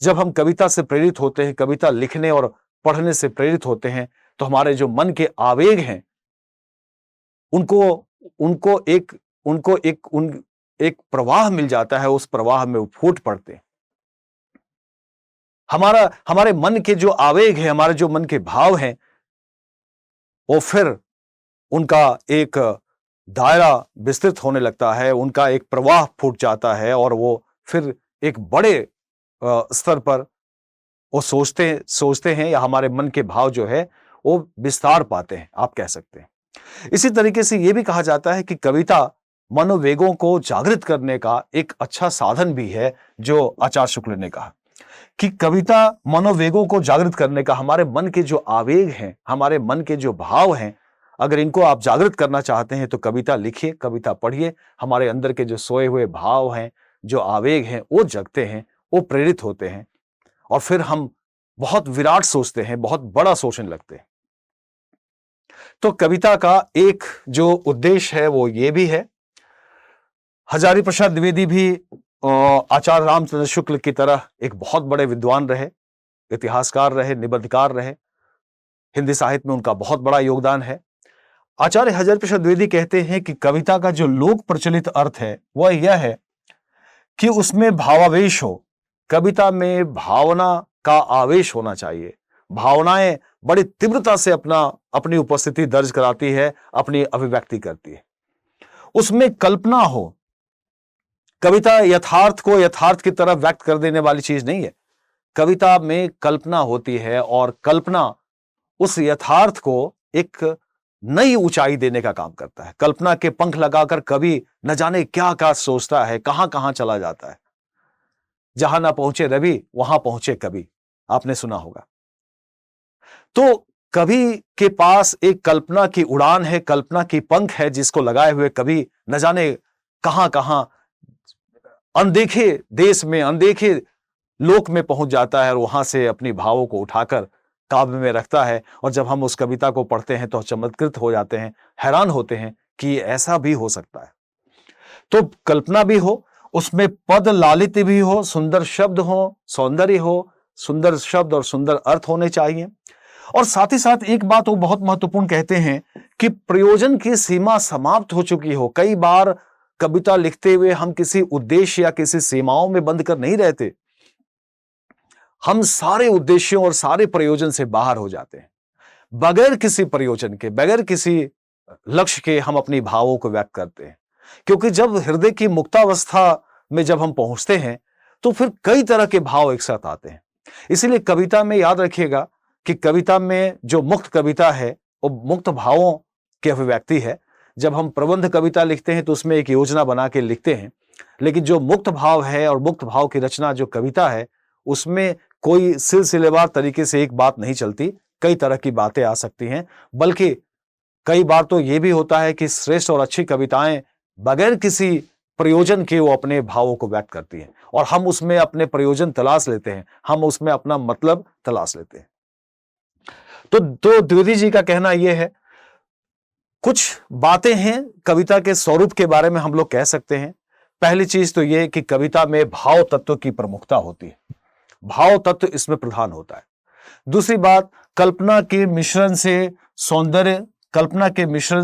जब हम कविता से प्रेरित होते हैं, कविता लिखने और पढ़ने से प्रेरित होते हैं, तो हमारे जो मन के आवेग हैं उनको एक प्रवाह मिल जाता है, उस प्रवाह में वो फूट पड़ते हैं। हमारे मन के जो आवेग है, हमारे जो मन के भाव हैं, वो फिर उनका एक दायरा विस्तृत होने लगता है, उनका एक प्रवाह फूट जाता है और वो फिर एक बड़े स्तर पर वो सोचते हैं या हमारे मन के भाव जो है वो विस्तार पाते हैं, आप कह सकते हैं। इसी तरीके से ये भी कहा जाता है कि कविता मनोवेगों को जागृत करने का एक अच्छा साधन भी है, जो आचार्य शुक्ल ने कहा कि कविता मनोवेगों को जागृत करने का, हमारे मन के जो आवेग हैं, हमारे मन के जो भाव हैं, अगर इनको आप जागृत करना चाहते हैं तो कविता लिखिए, कविता पढ़िए। हमारे अंदर के जो सोए हुए भाव हैं, जो आवेग हैं, वो जगते हैं, वो प्रेरित होते हैं और फिर हम बहुत विराट सोचते हैं, बहुत बड़ा सोचने लगते हैं। तो कविता का एक जो उद्देश्य है वो ये भी है। हजारी प्रसाद द्विवेदी भी आचार्य रामचंद्र शुक्ल की तरह एक बहुत बड़े विद्वान रहे, इतिहासकार रहे, निबंधकार रहे। हिंदी साहित्य में उनका बहुत बड़ा योगदान है। आचार्य हजारी प्रसाद द्विवेदी कहते हैं कि कविता का जो लोक प्रचलित अर्थ है वह यह है कि उसमें भावावेश हो। कविता में भावना का आवेश होना चाहिए। भावनाएं बड़ी तीव्रता से अपनी उपस्थिति दर्ज कराती है, अपनी अभिव्यक्ति करती है। उसमें कल्पना हो। कविता यथार्थ को यथार्थ की तरफ व्यक्त कर देने वाली चीज नहीं है। कविता में कल्पना होती है और कल्पना उस यथार्थ को एक नई ऊंचाई देने का काम करता है। कल्पना के पंख लगाकर कवि न जाने क्या क्या सोचता है, कहां कहां चला जाता है। जहां ना पहुंचे रवि वहां पहुंचे कवि, आपने सुना होगा। तो कवि के पास एक कल्पना की उड़ान है, कल्पना की पंख है, जिसको लगाए हुए कवि न जाने कहां कहां अनदेखे देश में, अनदेखे लोक में पहुंच जाता है और वहां से अपनी भावों को उठाकर काव्य में रखता है। और जब हम उस कविता को पढ़ते हैं तो चमत्कृत हो जाते हैं, हैरान होते हैं कि ऐसा भी हो सकता है। तो कल्पना भी हो, उसमें पद लालित्य भी हो, सुंदर शब्द हो, सौंदर्य हो, सुंदर शब्द और सुंदर अर्थ होने चाहिए। और साथ ही साथ एक बात वो बहुत महत्वपूर्ण कहते हैं कि प्रयोजन की सीमा समाप्त हो चुकी हो। कई बार कविता लिखते हुए हम किसी उद्देश्य या किसी सीमाओं में बंद कर नहीं रहते, हम सारे उद्देश्यों और सारे प्रयोजन से बाहर हो जाते हैं। बगैर किसी प्रयोजन के, बगैर किसी लक्ष्य के हम अपनी भावों को व्यक्त करते हैं। क्योंकि जब हृदय की मुक्तावस्था में जब हम पहुंचते हैं तो फिर कई तरह के भाव एक साथ आते हैं। इसीलिए कविता में याद रखिएगा कि कविता में जो मुक्त कविता है वो मुक्त भावों की अभिव्यक्ति है। जब हम प्रबंध कविता लिखते हैं तो उसमें एक योजना बना के लिखते हैं, लेकिन जो मुक्त भाव है और मुक्त भाव की रचना जो कविता है, उसमें कोई सिलसिलेवार तरीके से एक बात नहीं चलती, कई तरह की बातें आ सकती हैं। बल्कि कई बार तो ये भी होता है कि श्रेष्ठ और अच्छी कविताएं बगैर किसी प्रयोजन के वो अपने भावों को व्यक्त करती हैं और हम उसमें अपने प्रयोजन तलाश लेते हैं, हम उसमें अपना मतलब तलाश लेते हैं। तो द्विवेदी जी का कहना यह है, कुछ बातें हैं कविता के स्वरूप के बारे में हम लोग कह सकते हैं। पहली चीज तो यह कि कविता में भाव तत्व की प्रमुखता होती है, भाव तत्व इसमें प्रधान होता है। दूसरी बात, कल्पना के मिश्रण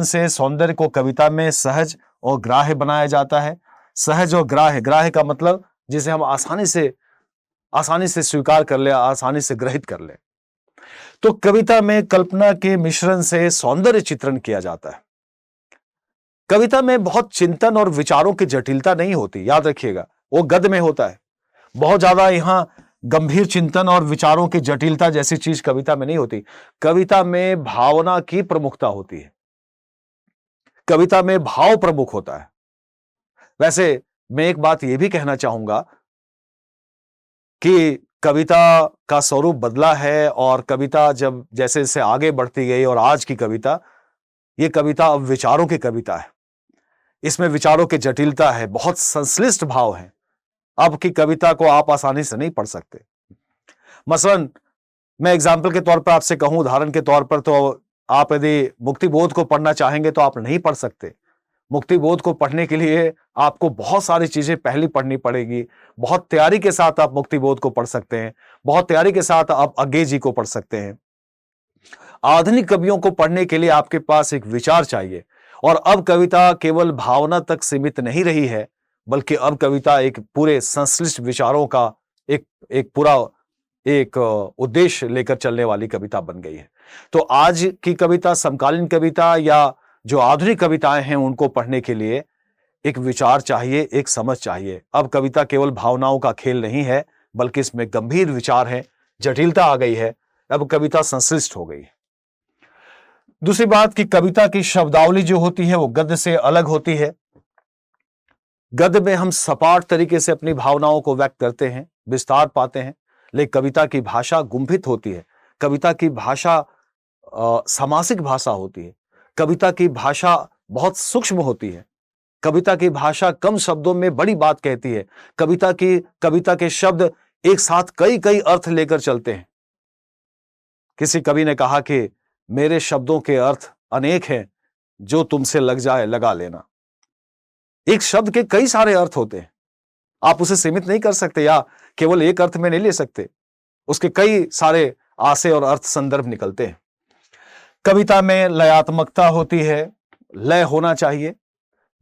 से सौंदर्य को कविता में सहज और ग्राह्य बनाया जाता है। सहज और ग्राह्य, ग्राह्य का मतलब जिसे हम आसानी से स्वीकार कर ले, आसानी से ग्रहित कर ले। तो कविता में कल्पना के मिश्रण से सौंदर्य चित्रण किया जाता है। कविता में बहुत चिंतन और विचारों की जटिलता नहीं होती, याद रखिएगा, वो गद्य में होता है। बहुत ज्यादा यहां गंभीर चिंतन और विचारों की जटिलता जैसी चीज कविता में नहीं होती। कविता में भावना की प्रमुखता होती है, कविता में भाव प्रमुख होता है। वैसे मैं एक बात यह भी कहना चाहूंगा कि कविता का स्वरूप बदला है और कविता जब जैसे जैसे आगे बढ़ती गई और आज की कविता, ये कविता अब विचारों की कविता है। इसमें विचारों की जटिलता है, बहुत संश्लिष्ट भाव है। अब की कविता को आप आसानी से नहीं पढ़ सकते। मसलन मैं एग्जाम्पल के तौर पर आपसे कहूं, उदाहरण के तौर पर, तो आप यदि मुक्तिबोध को पढ़ना चाहेंगे तो आप नहीं पढ़ सकते। मुक्तिबोध को पढ़ने के लिए आपको बहुत सारी चीजें पहले पढ़नी पड़ेगी। बहुत तैयारी के साथ आप मुक्तिबोध को पढ़ सकते हैं, बहुत तैयारी के साथ आप अज्ञे जी को पढ़ सकते हैं। आधुनिक कवियों को पढ़ने के लिए आपके पास एक विचार चाहिए। और अब कविता केवल भावना तक सीमित नहीं रही है, बल्कि अब कविता एक पूरे संश्लिष्ट विचारों का एक पूरा उद्देश्य लेकर चलने वाली कविता बन गई है। तो आज की कविता, समकालीन कविता या जो आधुनिक कविताएं हैं, उनको पढ़ने के लिए एक विचार चाहिए, एक समझ चाहिए। अब कविता केवल भावनाओं का खेल नहीं है, बल्कि इसमें गंभीर विचार है, जटिलता आ गई है, अब कविता संश्लिष्ट हो गई है। दूसरी बात कि कविता की शब्दावली जो होती है वो गद्य से अलग होती है। गद्य में हम सपाट तरीके से अपनी भावनाओं को व्यक्त करते हैं, विस्तार पाते हैं, लेकिन कविता की भाषा गुंफित होती है। कविता की भाषा सामासिक भाषा होती है। कविता की भाषा बहुत सूक्ष्म होती है। कविता की भाषा कम शब्दों में बड़ी बात कहती है। कविता के शब्द एक साथ कई कई अर्थ लेकर चलते हैं। किसी कवि ने कहा कि मेरे शब्दों के अर्थ अनेक हैं, जो तुमसे लग जाए लगा लेना। एक शब्द के कई सारे अर्थ होते हैं। आप उसे सीमित नहीं कर सकते या केवल एक अर्थ में नहीं ले सकते। उसके कई सारे आशय और अर्थ संदर्भ निकलते हैं। कविता में लयात्मकता होती है, लय होना चाहिए।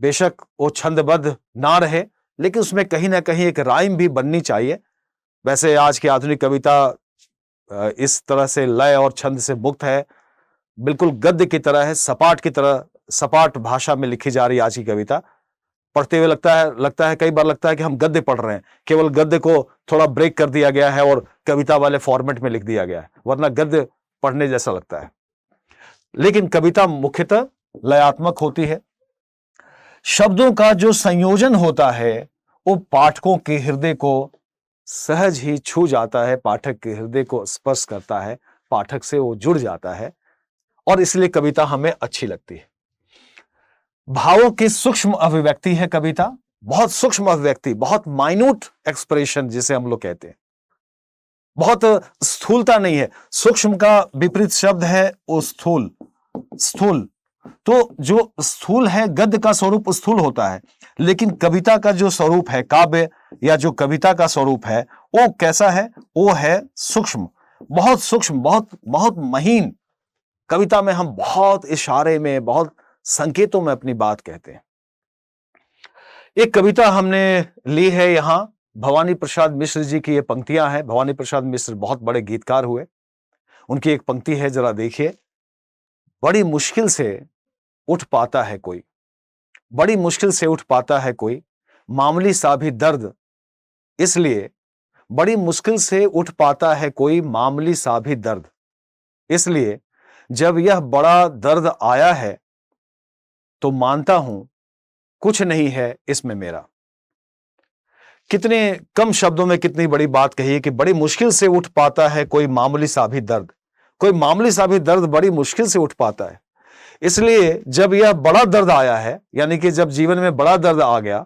बेशक वो छंदबद्ध ना रहे, लेकिन उसमें कहीं ना कहीं एक राइम भी बननी चाहिए। वैसे आज की आधुनिक कविता इस तरह से लय और छंद से मुक्त है, बिल्कुल गद्य की तरह है, सपाट भाषा में लिखी जा रही आज की कविता। पढ़ते हुए लगता है कई बार लगता है कि हम गद्य पढ़ रहे हैं। केवल गद्य को थोड़ा ब्रेक कर दिया गया है और कविता वाले फॉर्मेट में लिख दिया गया है, वरना गद्य पढ़ने जैसा लगता है। लेकिन कविता मुख्यतः लयात्मक होती है। शब्दों का जो संयोजन होता है वो पाठकों के हृदय को सहज ही छू जाता है, पाठक के हृदय को स्पर्श करता है, पाठक से वो जुड़ जाता है और इसलिए कविता हमें अच्छी लगती है। भावों की सूक्ष्म अभिव्यक्ति है कविता, बहुत सूक्ष्म अभिव्यक्ति, बहुत माइन्यूट एक्सप्रेशन जिसे हम लोग कहते हैं। बहुत स्थूलता नहीं है। सूक्ष्म का विपरीत शब्द है वो स्थूल। तो जो स्थूल है, गद्य का स्वरूप स्थूल होता है, लेकिन कविता का जो स्वरूप है, काव्य या जो कविता का स्वरूप है, वो कैसा है? वो है सूक्ष्म, बहुत बहुत महीन। कविता में हम बहुत इशारे में, बहुत संकेतों में अपनी बात कहते हैं। एक कविता हमने ली है यहां, भवानी प्रसाद मिश्र जी की ये पंक्तियां हैं। भवानी प्रसाद मिश्र बहुत बड़े गीतकार हुए। उनकी एक पंक्ति है, जरा देखिए। बड़ी मुश्किल से उठ पाता है कोई, बड़ी मुश्किल से उठ पाता है कोई, मामूली सा भी दर्द, इसलिए बड़ी मुश्किल से उठ पाता है कोई, मामूली सा भी दर्द, इसलिए जब यह बड़ा दर्द आया है तो मानता हूं कुछ नहीं है इसमें मेरा। कितने कम शब्दों में कितनी बड़ी बात कही है कि बड़ी मुश्किल से उठ पाता है कोई मामूली सा भी दर्द। कोई मामूली सा भी दर्द बड़ी मुश्किल से उठ पाता है, इसलिए जब यह बड़ा दर्द आया है, यानी कि जब जीवन में बड़ा दर्द आ गया,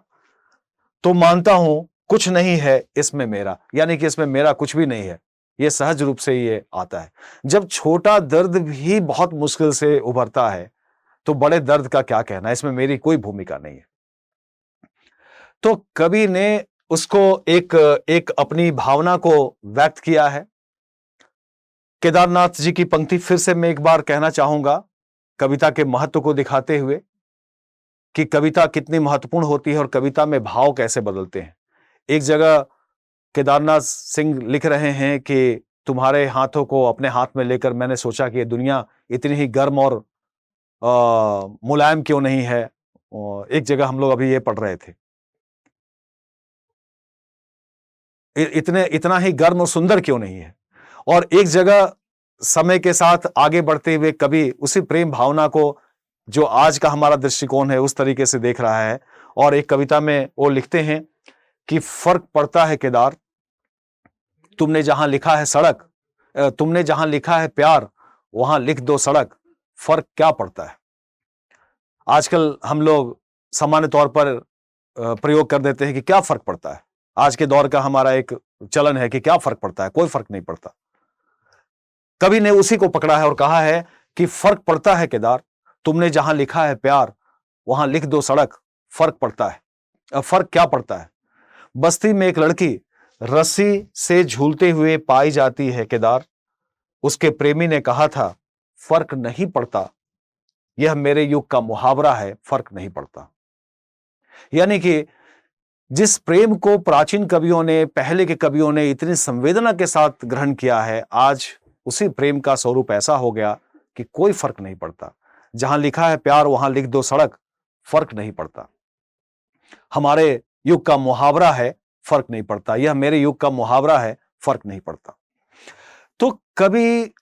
तो मानता हूं कुछ नहीं है इसमें मेरा, यानी कि इसमें मेरा कुछ भी नहीं है। यह सहज रूप से ये आता है। जब छोटा दर्द भी बहुत मुश्किल से उभरता है तो बड़े दर्द का क्या कहना, इसमें मेरी कोई भूमिका नहीं है। तो कवि ने उसको एक अपनी भावना को व्यक्त किया है। केदारनाथ जी की पंक्ति फिर से मैं एक बार कहना चाहूंगा, कविता के महत्व को दिखाते हुए कि कविता कितनी महत्वपूर्ण होती है और कविता में भाव कैसे बदलते हैं। एक जगह केदारनाथ सिंह लिख रहे हैं कि तुम्हारे हाथों को अपने हाथ में लेकर मैंने सोचा कि ये दुनिया इतनी ही गर्म और मुलायम क्यों नहीं है। एक जगह हम लोग अभी ये पढ़ रहे थे, इतना ही गर्म और सुंदर क्यों नहीं है। और एक जगह समय के साथ आगे बढ़ते हुए कवि उसी प्रेम भावना को, जो आज का हमारा दृष्टिकोण है, उस तरीके से देख रहा है। और एक कविता में वो लिखते हैं कि फर्क पड़ता है केदार, तुमने जहां लिखा है सड़क, तुमने जहां लिखा है प्यार, वहां लिख दो सड़क, फर्क क्या पड़ता है। आजकल हम लोग सामान्य तौर पर प्रयोग कर देते हैं कि क्या फर्क पड़ता है। आज के दौर का हमारा एक चलन है कि क्या फर्क पड़ता है, कोई फर्क नहीं पड़ता। कवि ने उसी को पकड़ा है और कहा है कि फर्क पड़ता है केदार, तुमने जहां लिखा है प्यार, वहां लिख दो सड़क, फर्क पड़ता है। फर्क क्या पड़ता है। बस्ती में एक लड़की रस्सी से झूलते हुए पाई जाती है केदार, उसके प्रेमी ने कहा था फर्क नहीं पड़ता, यह मेरे युग का मुहावरा है, फर्क नहीं पड़ता। यानी कि जिस प्रेम को प्राचीन कवियों ने, पहले के कवियों ने इतनी संवेदना के साथ ग्रहण किया है, आज उसी प्रेम का स्वरूप ऐसा हो गया कि कोई फर्क नहीं पड़ता। जहां लिखा है प्यार, वहां लिख दो सड़क, फर्क नहीं पड़ता। हमारे युग का मुहावरा है, फर्क नहीं पड़ता। यह मेरे युग का मुहावरा है, फर्क नहीं पड़ता। तो कवि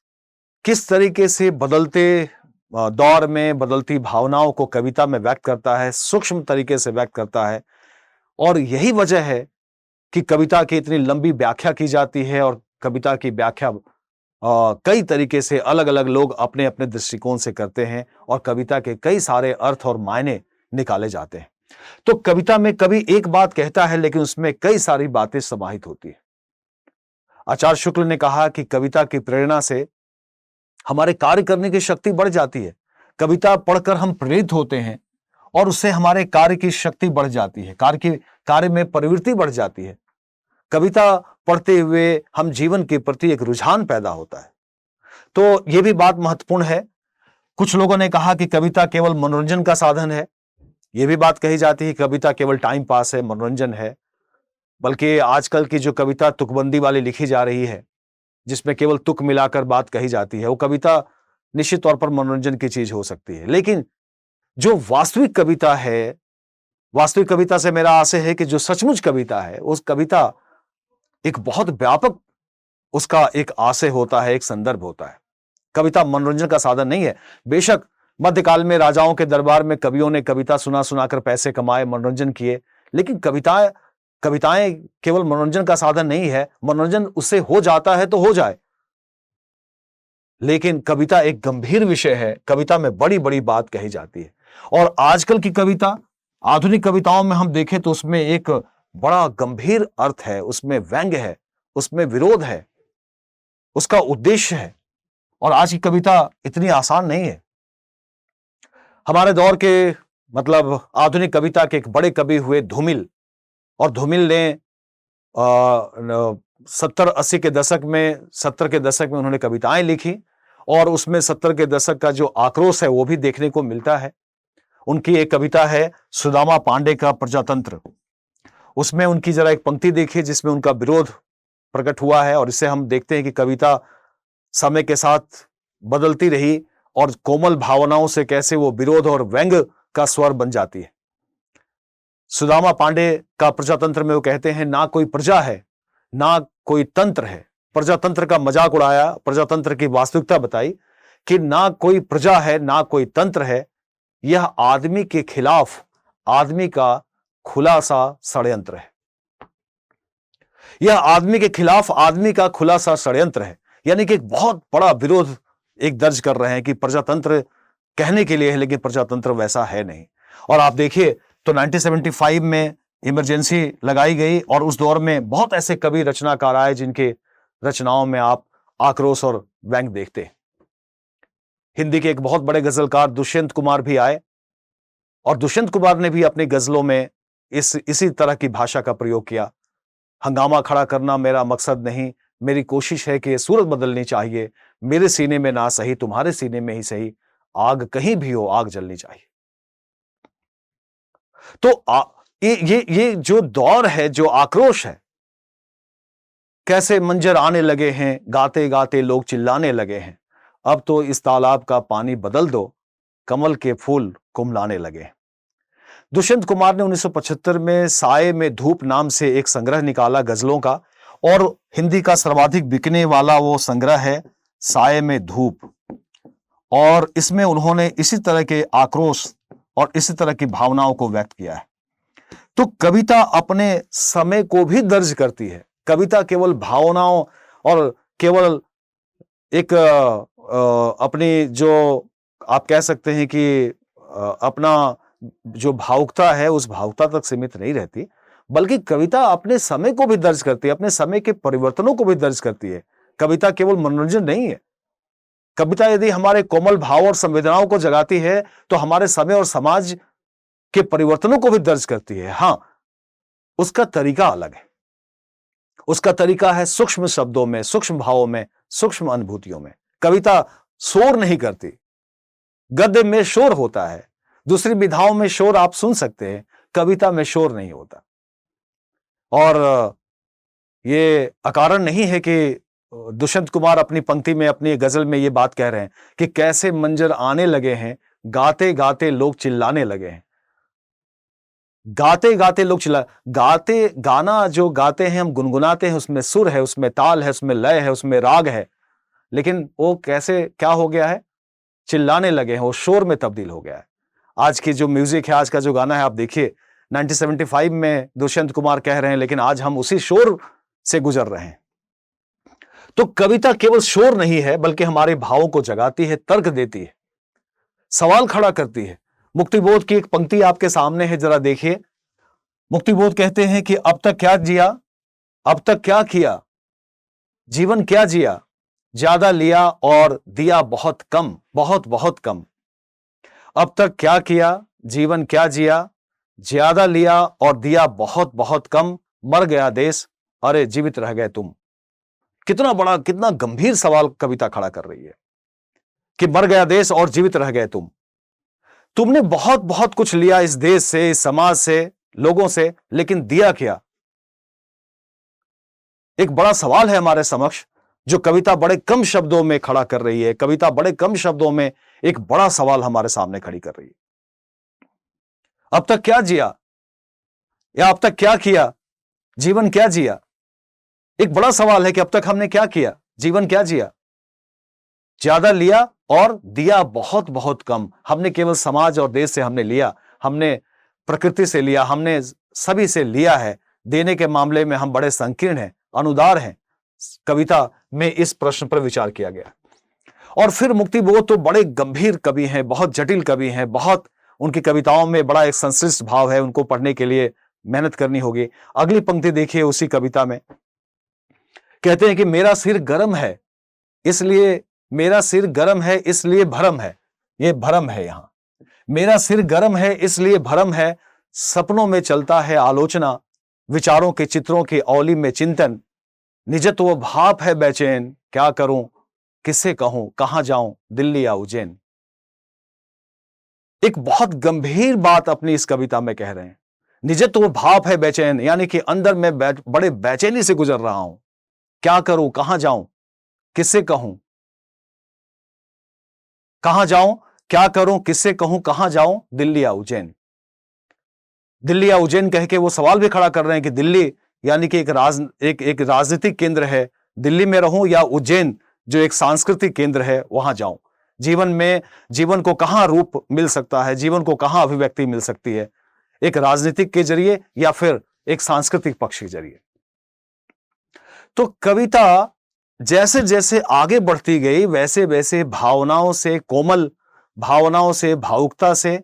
किस तरीके से बदलते दौर में बदलती भावनाओं को कविता में व्यक्त करता है, सूक्ष्म तरीके से व्यक्त करता है। और यही वजह है कि कविता की इतनी लंबी व्याख्या की जाती है और कविता की व्याख्या कई तरीके से अलग अलग लोग अपने अपने दृष्टिकोण से करते हैं और कविता के कई सारे अर्थ और मायने निकाले जाते हैं। तो कविता में कवि एक बात कहता है लेकिन उसमें कई सारी बातें समाहित होती है। आचार्य शुक्ल ने कहा कि कविता की प्रेरणा से हमारे कार्य करने की शक्ति बढ़ जाती है। कविता पढ़कर हम प्रेरित होते हैं और उससे हमारे कार्य की शक्ति बढ़ जाती है, कार्य में प्रवृत्ति बढ़ जाती है। कविता पढ़ते हुए हम जीवन के प्रति एक रुझान पैदा होता है। तो यह भी बात महत्वपूर्ण है। कुछ लोगों ने कहा कि कविता केवल मनोरंजन का साधन है। यह भी बात कही जाती है कविता केवल टाइम पास है, मनोरंजन है। बल्कि आजकल की जो कविता तुकबंदी वाली लिखी जा रही है, जिसमें केवल तुक मिलाकर बात कही जाती है, वो कविता निश्चित तौर पर मनोरंजन की चीज हो सकती है। लेकिन जो वास्तविक कविता है, वास्तविक कविता से मेरा आशय है कि जो सचमुच कविता है, उस कविता एक बहुत व्यापक उसका एक आशय होता है, एक संदर्भ होता है। कविता मनोरंजन का साधन नहीं है। बेशक मध्यकाल में राजाओं के दरबार में कवियों ने कविता सुना सुनाकर पैसे कमाए, मनोरंजन किए, लेकिन कविताएं केवल मनोरंजन का साधन नहीं है। मनोरंजन उससे हो जाता है तो हो जाए, लेकिन कविता एक गंभीर विषय है। कविता में बड़ी बड़ी बात कही जाती है और आजकल की कविता, आधुनिक कविताओं में हम देखें तो उसमें एक बड़ा गंभीर अर्थ है, उसमें व्यंग्य है, उसमें विरोध है, उसका उद्देश्य है। और आज की कविता इतनी आसान नहीं है। हमारे दौर के मतलब आधुनिक कविता के एक बड़े कवि हुए धूमिल, और धूमिल ने 70 के दशक में उन्होंने कविताएं लिखी और उसमें 70 के दशक का जो आक्रोश है वो भी देखने को मिलता है। उनकी एक कविता है सुदामा पांडे का प्रजातंत्र। उसमें उनकी जरा एक पंक्ति देखिए जिसमें उनका विरोध प्रकट हुआ है और इससे हम देखते हैं कि कविता समय के साथ बदलती रही और कोमल भावनाओं से कैसे वो विरोध और व्यंग्य का स्वर बन जाती है। सुदामा पांडे का प्रजातंत्र में वो कहते हैं, ना कोई प्रजा है ना कोई तंत्र है। प्रजातंत्र का मजाक उड़ाया, प्रजातंत्र की वास्तविकता बताई कि ना कोई प्रजा है ना कोई तंत्र है, यह आदमी के खिलाफ आदमी का खुला सा षड्यंत्र है। यह आदमी के खिलाफ आदमी का खुला सा षड्यंत्र है, यानी कि एक बहुत बड़ा विरोध एक दर्ज कर रहे हैं कि प्रजातंत्र कहने के लिए है लेकिन प्रजातंत्र वैसा है नहीं। और आप देखिए तो 1975 में इमरजेंसी लगाई गई और उस दौर में बहुत ऐसे कवि रचनाकार आए जिनके रचनाओं में आप आक्रोश और व्यंग देखते हैं। हिंदी के एक बहुत बड़े गजलकार दुष्यंत कुमार भी आए और दुष्यंत कुमार ने भी अपनी गजलों में इसी तरह की भाषा का प्रयोग किया। हंगामा खड़ा करना मेरा मकसद नहीं, मेरी कोशिश है कि ये सूरत बदलनी चाहिए, मेरे सीने में ना सही तुम्हारे सीने में ही सही, आग कहीं भी हो आग जलनी चाहिए। तो ये जो दौर है, जो आक्रोश है, कैसे मंजर आने लगे हैं, गाते गाते लोग चिल्लाने लगे हैं, अब तो इस तालाब का पानी बदल दो, कमल के फूल कुमलाने लगे। दुष्यंत कुमार ने 1975 में साए में धूप नाम से एक संग्रह निकाला गजलों का, और हिंदी का सर्वाधिक बिकने वाला वो संग्रह है साए में धूप। और इसमें उन्होंने इसी तरह के आक्रोश और इसी तरह की भावनाओं को व्यक्त किया है। तो कविता अपने समय को भी दर्ज करती है। कविता केवल भावनाओं और केवल एक अपनी जो आप कह सकते हैं कि अपना जो भावुकता है उस भावुकता तक सीमित नहीं रहती, बल्कि कविता अपने समय को भी दर्ज करती है, अपने समय के परिवर्तनों को भी दर्ज करती है। कविता केवल मनोरंजन नहीं है। कविता यदि हमारे कोमल भाव और संवेदनाओं को जगाती है तो हमारे समय और समाज के परिवर्तनों को भी दर्ज करती है। हां, उसका तरीका अलग है। उसका तरीका है सूक्ष्म शब्दों में, सूक्ष्म भावों में, सूक्ष्म अनुभूतियों में। कविता शोर नहीं करती। गद्य में शोर होता है, दूसरी विधाओं में शोर आप सुन सकते हैं, कविता में शोर नहीं होता। और ये अकारण नहीं है कि दुष्यंत कुमार अपनी पंक्ति में, अपनी गजल में ये बात कह रहे हैं कि कैसे मंजर आने लगे हैं, गाते गाते लोग चिल्लाने लगे हैं। गाते गाते लोग गाना जो गाते हैं, हम गुनगुनाते हैं, उसमें सुर है, उसमें ताल है, उसमें लय है, उसमें राग है, लेकिन वो कैसे क्या हो गया है, चिल्लाने लगे हैं, वो शोर में तब्दील हो गया है। आज की जो म्यूजिक है, आज का जो गाना है, आप देखिए 1975 में दुष्यंत कुमार कह रहे हैं, लेकिन आज हम उसी शोर से गुजर रहे हैं। तो कविता केवल शोर नहीं है, बल्कि हमारे भावों को जगाती है, तर्क देती है, सवाल खड़ा करती है। मुक्तिबोध की एक पंक्ति आपके सामने है, जरा देखिए। मुक्तिबोध कहते हैं कि अब तक क्या जिया, अब तक क्या किया, जीवन क्या जिया, ज्यादा लिया और दिया बहुत कम, बहुत बहुत कम। अब तक क्या किया, जीवन क्या जिया, ज्यादा लिया और दिया बहुत बहुत कम, मर गया देश, अरे जीवित रह गए तुम। कितना बड़ा, कितना गंभीर सवाल कविता खड़ा कर रही है कि मर गया देश और जीवित रह गए तुम। तुमने बहुत बहुत कुछ लिया इस देश से, इस समाज से, लोगों से, लेकिन दिया क्या? एक बड़ा सवाल है हमारे समक्ष, जो कविता बड़े कम शब्दों में खड़ा कर रही है। कविता बड़े कम शब्दों में एक बड़ा सवाल हमारे सामने खड़ी कर रही है। अब तक क्या जिया, या अब तक क्या किया, जीवन क्या जिया। एक बड़ा सवाल है कि अब तक हमने क्या किया, जीवन क्या जिया। ज्यादा लिया और दिया बहुत बहुत कम। हमने केवल समाज और देश से हमने लिया, हमने प्रकृति से लिया, हमने सभी से लिया है। देने के मामले में हम बड़े संकीर्ण हैं, अनुदार हैं। कविता में इस प्रश्न पर विचार किया गया। और फिर मुक्तिबोध तो बड़े गंभीर कवि हैं, बहुत जटिल कवि हैं, बहुत उनकी कविताओं में बड़ा एक संश्लिष्ट भाव है, उनको पढ़ने के लिए मेहनत करनी होगी। अगली पंक्ति देखिए उसी कविता में, कहते हैं कि मेरा सिर गर्म है इसलिए, मेरा सिर गर्म है इसलिए भरम है। ये भरम है यहां, मेरा सिर गर्म है इसलिए भरम है, सपनों में चलता है आलोचना, विचारों के चित्रों की औली में चिंतन, निजत्व भाप है बेचैन, क्या करूं किससे कहूं, कहां जाऊं दिल्ली या उज्जैन। एक बहुत गंभीर बात अपनी इस कविता में कह रहे हैं। निजत्व भाप है बेचैन, यानी कि अंदर में बड़े बेचैनी से गुजर रहा हूं। क्या करूं, कहां जाऊं, किससे कहूं, कहां जाऊं, क्या करूं, किससे कहूं, कहां जाऊं दिल्ली या उज्जैन। दिल्ली या उज्जैन कह के वो सवाल भी खड़ा कर रहे हैं कि दिल्ली यानी कि एक राजनीतिक केंद्र है, दिल्ली में रहूं या उज्जैन जो एक सांस्कृतिक केंद्र है, वहां जाऊं। जीवन में, जीवन को कहां रूप मिल सकता है, जीवन को कहां अभिव्यक्ति मिल सकती है, एक राजनीतिक के जरिए या फिर एक सांस्कृतिक पक्ष के जरिए। तो कविता जैसे जैसे आगे बढ़ती गई, वैसे वैसे भावनाओं से, कोमल भावनाओं से, भावुकता से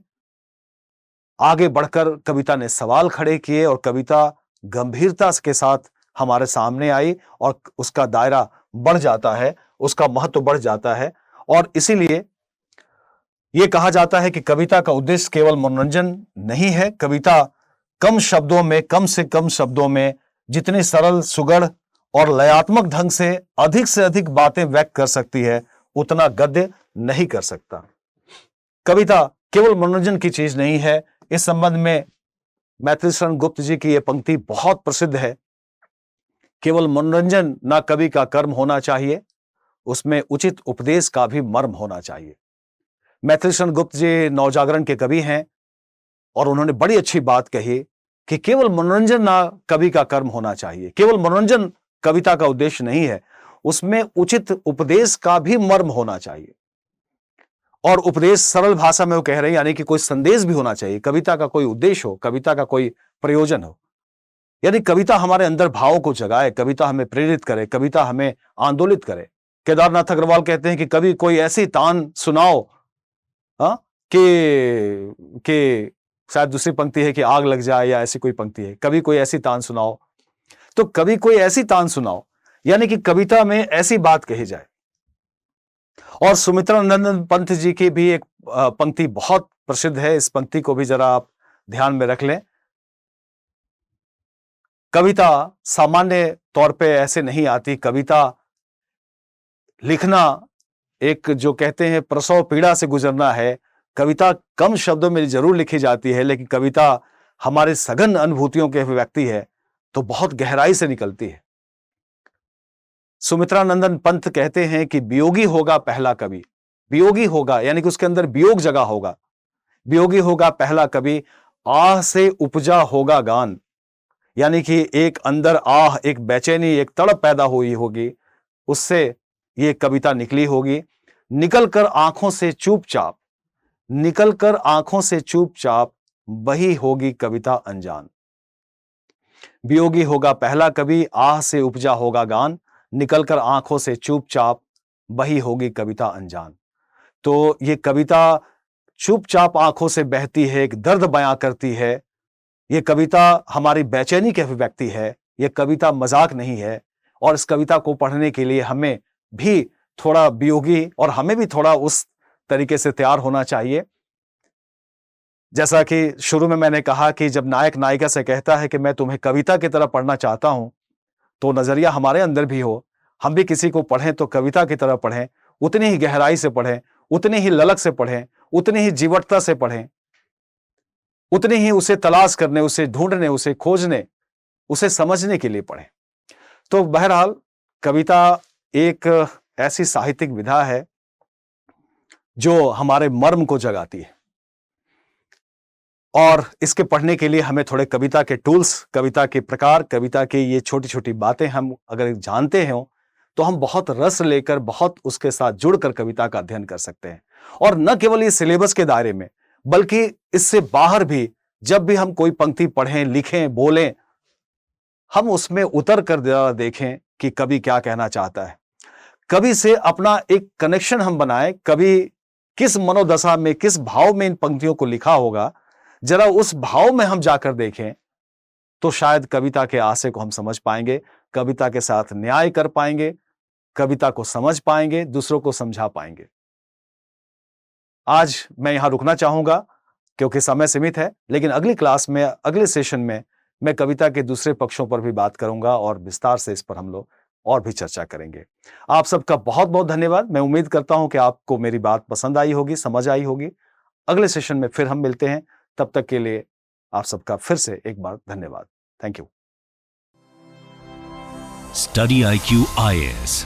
आगे बढ़कर कविता ने सवाल खड़े किए और कविता गंभीरता के साथ हमारे सामने आई और उसका दायरा बढ़ जाता है, उसका महत्व बढ़ जाता है। और इसीलिए यह कहा जाता है कि कविता का उद्देश्य केवल मनोरंजन नहीं है। कविता कम शब्दों में, कम से कम शब्दों में जितनी सरल, सुगढ़ और लयात्मक ढंग से अधिक बातें व्यक्त कर सकती है, उतना गद्य नहीं कर सकता। कविता केवल मनोरंजन की चीज नहीं है। इस संबंध में मैथिली शरण गुप्त जी की यह पंक्ति बहुत प्रसिद्ध है, केवल मनोरंजन ना कवि का कर्म होना चाहिए, उसमें उचित उपदेश का भी मर्म होना चाहिए। मैथिली शरण गुप्त जी नवजागरण के कवि हैं और उन्होंने बड़ी अच्छी बात कही कि केवल मनोरंजन ना कवि का कर्म होना चाहिए। केवल मनोरंजन कविता का उद्देश्य नहीं है, उसमें उचित उपदेश का भी मर्म होना चाहिए। और उपदेश सरल भाषा में वो कह रहे हैं, यानी कि कोई संदेश भी होना चाहिए, कविता का कोई उद्देश्य हो, कविता का कोई प्रयोजन हो। यानी कविता हमारे अंदर भावों को जगाए, कविता हमें प्रेरित करे, कविता हमें आंदोलित करे। केदारनाथ अग्रवाल कहते हैं कि कभी कोई ऐसी तान सुनाओ, कि शायद दूसरी पंक्ति है कि आग लग जाए, या ऐसी कोई पंक्ति है, कभी कोई ऐसी तान सुनाओ। तो कभी कोई ऐसी तान सुनाओ, यानी कि कविता में ऐसी बात कही जाए। और सुमित्रा नंदन पंत जी की भी एक पंक्ति बहुत प्रसिद्ध है, इस पंक्ति को भी जरा आप ध्यान में रख लें। कविता सामान्य तौर पे ऐसे नहीं आती। कविता लिखना एक, जो कहते हैं, प्रसव पीड़ा से गुजरना है। कविता कम शब्दों में जरूर लिखी जाती है, लेकिन कविता हमारे सघन अनुभूतियों के अभिव्यक्ति है, तो बहुत गहराई से निकलती है। सुमित्रा नंदन पंत कहते हैं कि वियोगी होगा पहला कवि, वियोगी होगा यानी कि उसके अंदर वियोग जगा होगा। वियोगी होगा पहला कवि, आह से उपजा होगा गान, यानी कि एक अंदर आह, एक बेचैनी, एक तड़प पैदा हुई होगी, उससे ये कविता निकली होगी। निकलकर आंखों से चुपचाप, निकलकर आंखों से चुपचाप वही होगी कविता अनजान। वियोगी होगा पहला कवि, आह से उपजा होगा गान, निकलकर आंखों से चुपचाप, वही होगी कविता अनजान। तो ये कविता चुपचाप आंखों से बहती है, एक दर्द बयां करती है। ये कविता हमारी बेचैनी की अभिव्यक्ति है। ये कविता मजाक नहीं है। और इस कविता को पढ़ने के लिए हमें भी थोड़ा वियोगी और हमें भी थोड़ा उस तरीके से तैयार होना चाहिए। जैसा कि शुरू में मैंने कहा कि जब नायक नायिका से कहता है कि मैं तुम्हें कविता की तरह पढ़ना चाहता हूं, तो नजरिया हमारे अंदर भी हो। हम भी किसी को पढ़ें तो कविता की तरह पढ़ें, उतनी ही गहराई से पढ़ें, उतनी ही ललक से पढ़ें, उतनी ही जीवटता से पढ़ें, उतनी ही उसे तलाश करने, उसे ढूंढने, उसे खोजने, उसे समझने के लिए पढ़ें। तो बहरहाल कविता एक ऐसी साहित्यिक विधा है जो हमारे मर्म को जगाती है। और इसके पढ़ने के लिए हमें थोड़े कविता के टूल्स, कविता के प्रकार, कविता की ये छोटी छोटी बातें हम अगर जानते हैं तो हम बहुत रस लेकर, बहुत उसके साथ जुड़कर कविता का अध्ययन कर सकते हैं। और न केवल ये सिलेबस के दायरे में, बल्कि इससे बाहर भी जब भी हम कोई पंक्ति पढ़ें, लिखें, बोलें, हम उसमें उतर कर देखें कि कवि क्या कहना चाहता है। कवि से अपना एक कनेक्शन हम बनाएं। कवि किस मनोदशा में, किस भाव में इन पंक्तियों को लिखा होगा, जरा उस भाव में हम जाकर देखें तो शायद कविता के आशय को हम समझ पाएंगे, कविता के साथ न्याय कर पाएंगे, कविता को समझ पाएंगे, दूसरों को समझा पाएंगे। आज मैं यहां रुकना चाहूंगा क्योंकि समय सीमित है, लेकिन अगली क्लास में, अगले सेशन में मैं कविता के दूसरे पक्षों पर भी बात करूंगा और विस्तार से इस पर हम लोग और भी चर्चा करेंगे। आप सबका बहुत बहुत धन्यवाद। मैं उम्मीद करता हूं कि आपको मेरी बात पसंद आई होगी, समझ आई होगी। अगले सेशन में फिर हम मिलते हैं। तब तक के लिए आप सबका फिर से एक बार धन्यवाद। Thank you. Study IQ IAS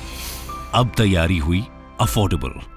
अब तैयारी हुई अफोर्डेबल।